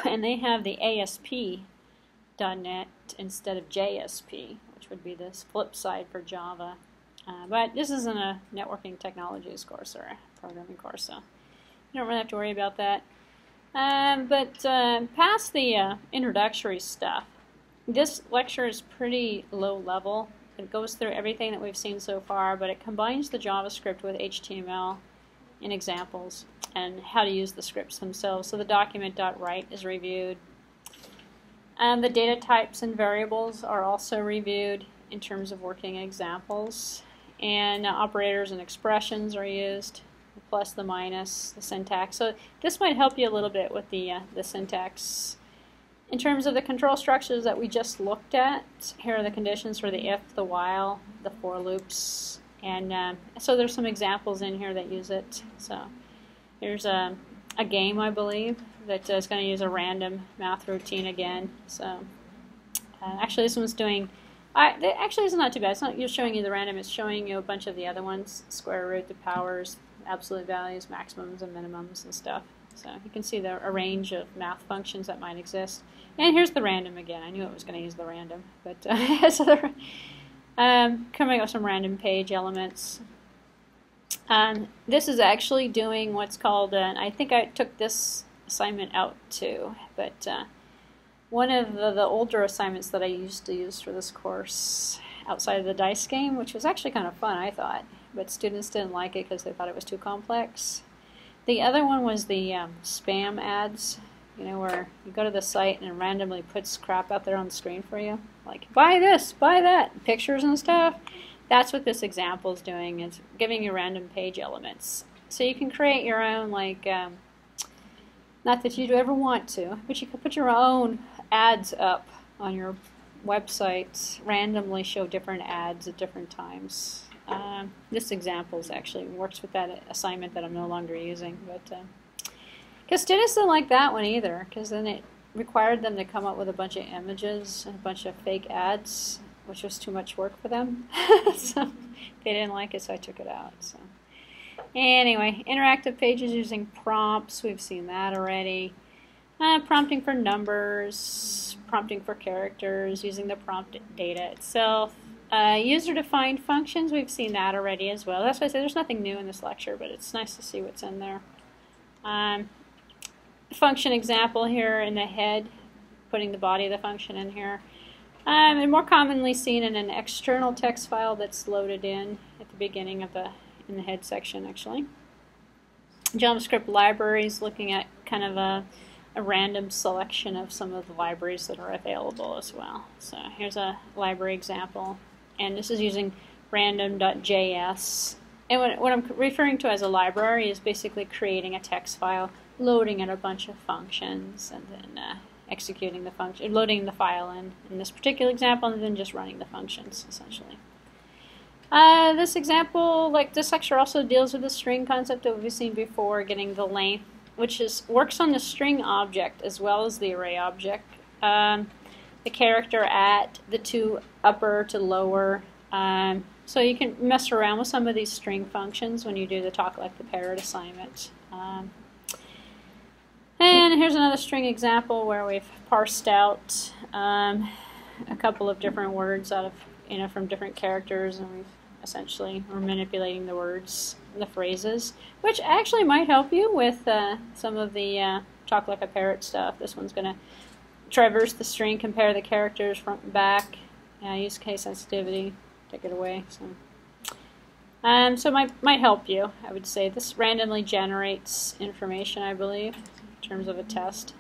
And they have the ASP.NET instead of JSP, which would be this flip side for Java. But this isn't a networking technologies course or a programming course, so you don't really have to worry about that. But past the introductory stuff, this lecture is pretty low level. It goes through everything that we've seen so far, but it combines the JavaScript with HTML in examples and how to use the scripts themselves. So the document.write is reviewed. The data types and variables are also reviewed in terms of working examples. And operators and expressions are used, the plus, the minus, the syntax. So this might help you a little bit with the syntax. In terms of the control structures that we just looked at, here are the conditions for the if, the while, the for loops. And so there's some examples in here that use it. So here's a game, I believe, that is going to use a random math routine again. So actually this one's doing, actually it's not too bad. It's not showing you the random, it's showing you a bunch of the other ones, square root, the powers, absolute values, maximums and minimums and stuff. So you can see a range of math functions that might exist. And here's the random again. I knew it was going to use the random, but so coming up with some random page elements. This is actually doing what's called, I think I took this assignment out too, but one of the older assignments that I used to use for this course outside of the dice game, which was actually kind of fun, I thought, but students didn't like it because they thought it was too complex. The other one was the spam ads, you know, where you go to the site and it randomly puts crap out there on the screen for you, like buy this, buy that, pictures and stuff. That's what this example is doing. It's giving you random page elements. So you can create your own, like, not that you'd ever want to, but you can put your own ads up on your website, randomly show different ads at different times. This example actually works with that assignment that I'm no longer using, but because students didn't like that one either, because then it required them to come up with a bunch of images and a bunch of fake ads, which was too much work for them. So they didn't like it, so I took it out. So anyway, interactive pages using prompts, we've seen that already. Prompting for numbers, prompting for characters, using the prompt data itself. User-defined functions, we've seen that already as well. That's why I say there's nothing new in this lecture, but it's nice to see what's in there. Function example here in the head, putting the body of the function in here. And more commonly seen in an external text file that's loaded in at the beginning of in the head section, actually. JavaScript libraries, looking at kind of a random selection of some of the libraries that are available as well. So here's a library example, and this is using random.js. And what I'm referring to as a library is basically creating a text file, loading in a bunch of functions, and then executing the function, loading the file in this particular example, and then just running the functions, essentially. This example, like this lecture, also deals with the string concept that we've seen before, getting the length, which works on the string object as well as the array object. The character at, the to upper to lower. So you can mess around with some of these string functions when you do the talk like the parrot assignment. And here's another string example where we've parsed out a couple of different words out of, from different characters, and we're manipulating the words and the phrases, which actually might help you with some of the talk like a parrot stuff. This one's going to traverse the string, compare the characters front and back, use case sensitivity, take it away. So it might help you, I would say. This randomly generates information, I believe, in terms of a test.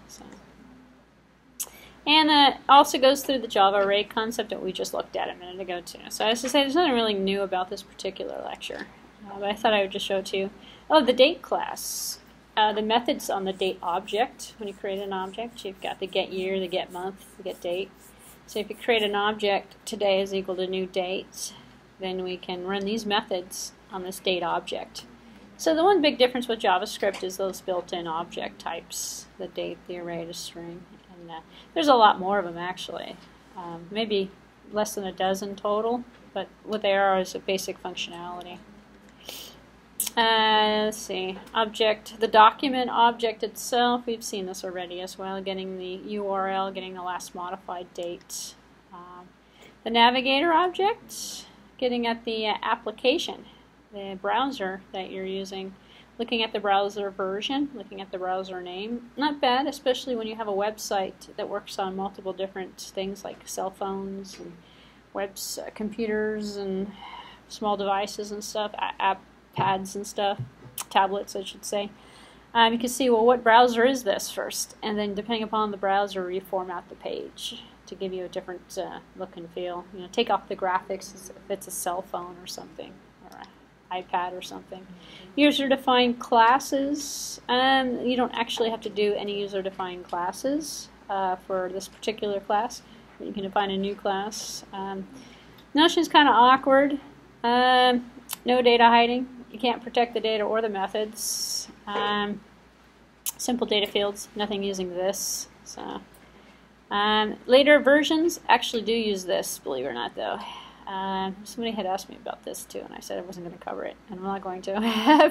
And it also goes through the Java array concept that we just looked at a minute ago too. So as I say, there's nothing really new about this particular lecture, but I thought I would just show it to you. Oh, the date class. The methods on the date object. When you create an object, you've got the get year, the get month, the get date. So if you create an object, today is equal to new date, then we can run these methods on this date object. So the one big difference with JavaScript is those built-in object types, the date, the array, the string. And there's a lot more of them actually, maybe less than a dozen total, but what they are is a basic functionality. Let's see, object, the document object itself, we've seen this already as well, getting the URL, getting the last modified date. The navigator object, getting at the application, the browser that you're using, looking at the browser version, looking at the browser name. Not bad, especially when you have a website that works on multiple different things like cell phones and computers and small devices and stuff, pads and stuff, tablets I should say. You can see, well, what browser is this first? And then depending upon the browser, reformat the page to give you a different look and feel. You know, take off the graphics if it's a cell phone or something, or an iPad or something. User-defined classes. You don't actually have to do any user-defined classes for this particular class. You can define a new class. Notion is kind of awkward. No data hiding. You can't protect the data or the methods. Simple data fields, nothing using this. So later versions actually do use this, believe it or not, though. Somebody had asked me about this too, and I said I wasn't going to cover it, and I'm not going to.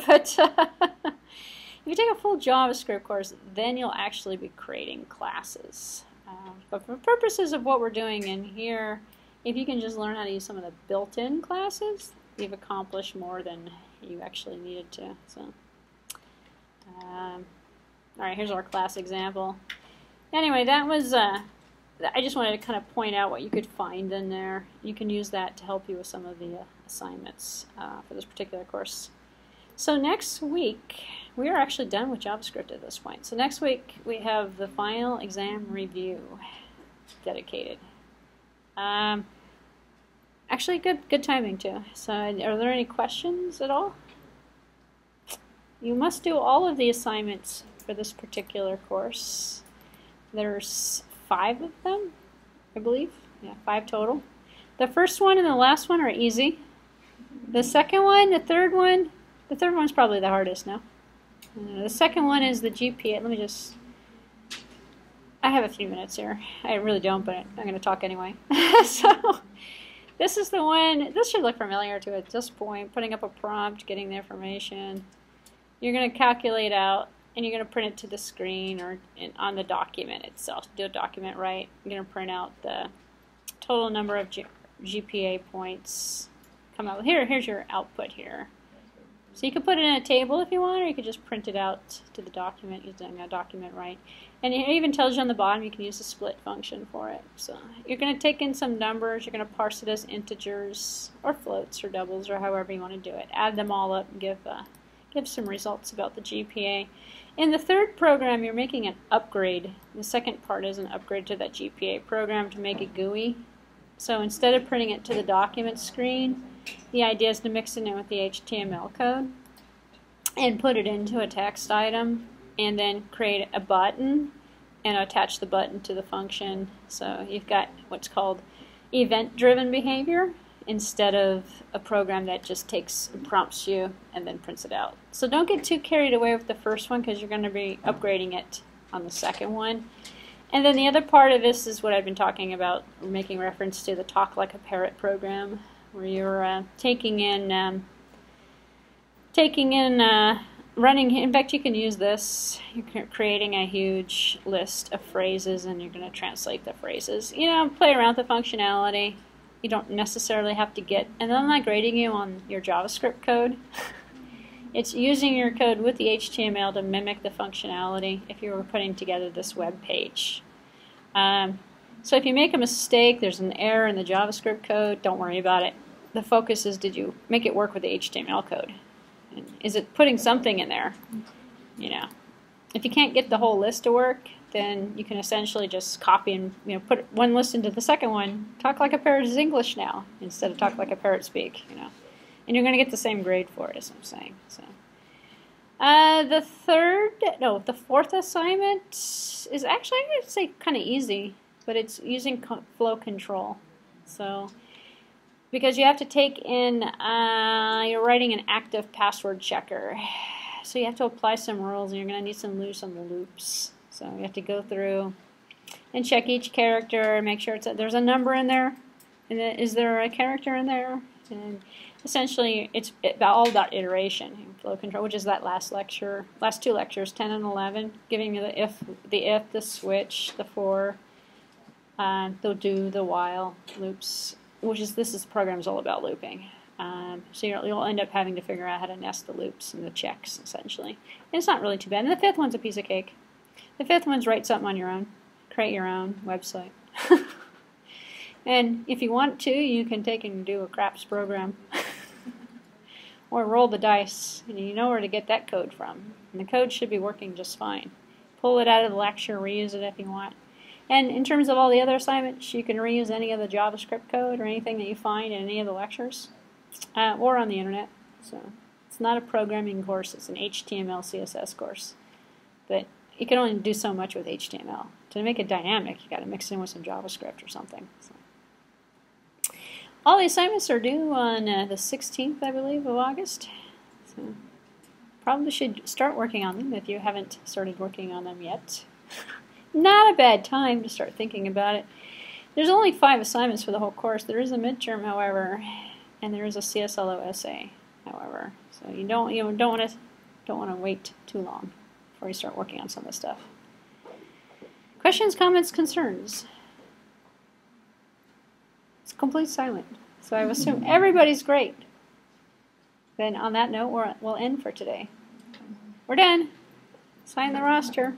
But if you take a full JavaScript course, then you'll actually be creating classes. But for purposes of what we're doing in here, if you can just learn how to use some of the built-in classes, you've accomplished more than you actually needed to. So, all right, here's our class example. Anyway, that was, I just wanted to kind of point out what you could find in there. You can use that to help you with some of the assignments for this particular course. So next week, we are actually done with JavaScript at this point. So next week, we have the final exam review dedicated. Actually, good timing too. So, are there any questions at all? You must do all of the assignments for this particular course. There's 5 of them, I believe. Yeah, 5 total. The first one and the last one are easy. The second one, the third one's probably the hardest, no? The second one is the GPA. Let me just, I have a few minutes here. I really don't, but I'm going to talk anyway. So, this is the one, this should look familiar to at this point. Putting up a prompt, getting the information. You're going to calculate out, and you're going to print it to the screen or on the document itself. Do a document right. You're going to print out the total number of GPA points. Come out. Here's your output here. So you can put it in a table if you want, or you could just print it out to the document using a document right. And it even tells you on the bottom you can use the split function for it. So you're going to take in some numbers, you're going to parse it as integers or floats or doubles or however you want to do it. Add them all up and give some results about the GPA. In the third program, you're making an upgrade. The second part is an upgrade to that GPA program to make it GUI. So instead of printing it to the document screen, the idea is to mix it in with the HTML code and put it into a text item and then create a button and attach the button to the function. So you've got what's called event-driven behavior instead of a program that just takes and prompts you and then prints it out. So don't get too carried away with the first one because you're going to be upgrading it on the second one. And then the other part of this is what I've been talking about, making reference to the Talk Like a Parrot program, where you're taking in, running, in fact you can use this, you're creating a huge list of phrases and you're going to translate the phrases. You know, play around with the functionality. You don't necessarily have to get, and I'm not grading you on your JavaScript code. It's using your code with the HTML to mimic the functionality if you were putting together this web page. So if you make a mistake, there's an error in the JavaScript code, don't worry about it. The focus is, did you make it work with the HTML code? And is it putting something in there? You know, if you can't get the whole list to work, then you can essentially just copy and put one list into the second one. Talk Like a Parrot is English now instead of Talk Like a Parrot Speak. You know, and you're going to get the same grade for it, as I'm saying. So. The fourth assignment is actually, I'm going to say, kind of easy, but it's using flow control. So, because you have to take in, you're writing an active password checker. So you have to apply some rules, and you're going to need some on the loops. So you have to go through and check each character, make sure there's a number in there, and then, is there a character in there? And essentially, it's all about iteration and flow control, which is that last two lectures, 10 and 11, giving you the if, the switch, the for, the do, the while loops, this program is all about looping. So you'll end up having to figure out how to nest the loops and the checks, essentially. And it's not really too bad. And the fifth one's a piece of cake. The fifth one's write something on your own, create your own website. And if you want to, you can take and do a craps program. Or roll the dice, and you know where to get that code from. And the code should be working just fine. Pull it out of the lecture, reuse it if you want. And in terms of all the other assignments, you can reuse any of the JavaScript code or anything that you find in any of the lectures or on the internet. So it's not a programming course, it's an HTML, CSS course. But you can only do so much with HTML. To make it dynamic, you got to mix it in with some JavaScript or something. So. All the assignments are due on the 16th, I believe, of August. So probably should start working on them if you haven't started working on them yet. Not a bad time to start thinking about it. There's only 5 assignments for the whole course. There is a midterm, however, and there is a CSLO essay, however. So you don't want to wait too long before you start working on some of this stuff. Questions, comments, concerns? It's complete silent. So I assume everybody's great. Then on that note, we'll end for today. We're done. Sign the roster.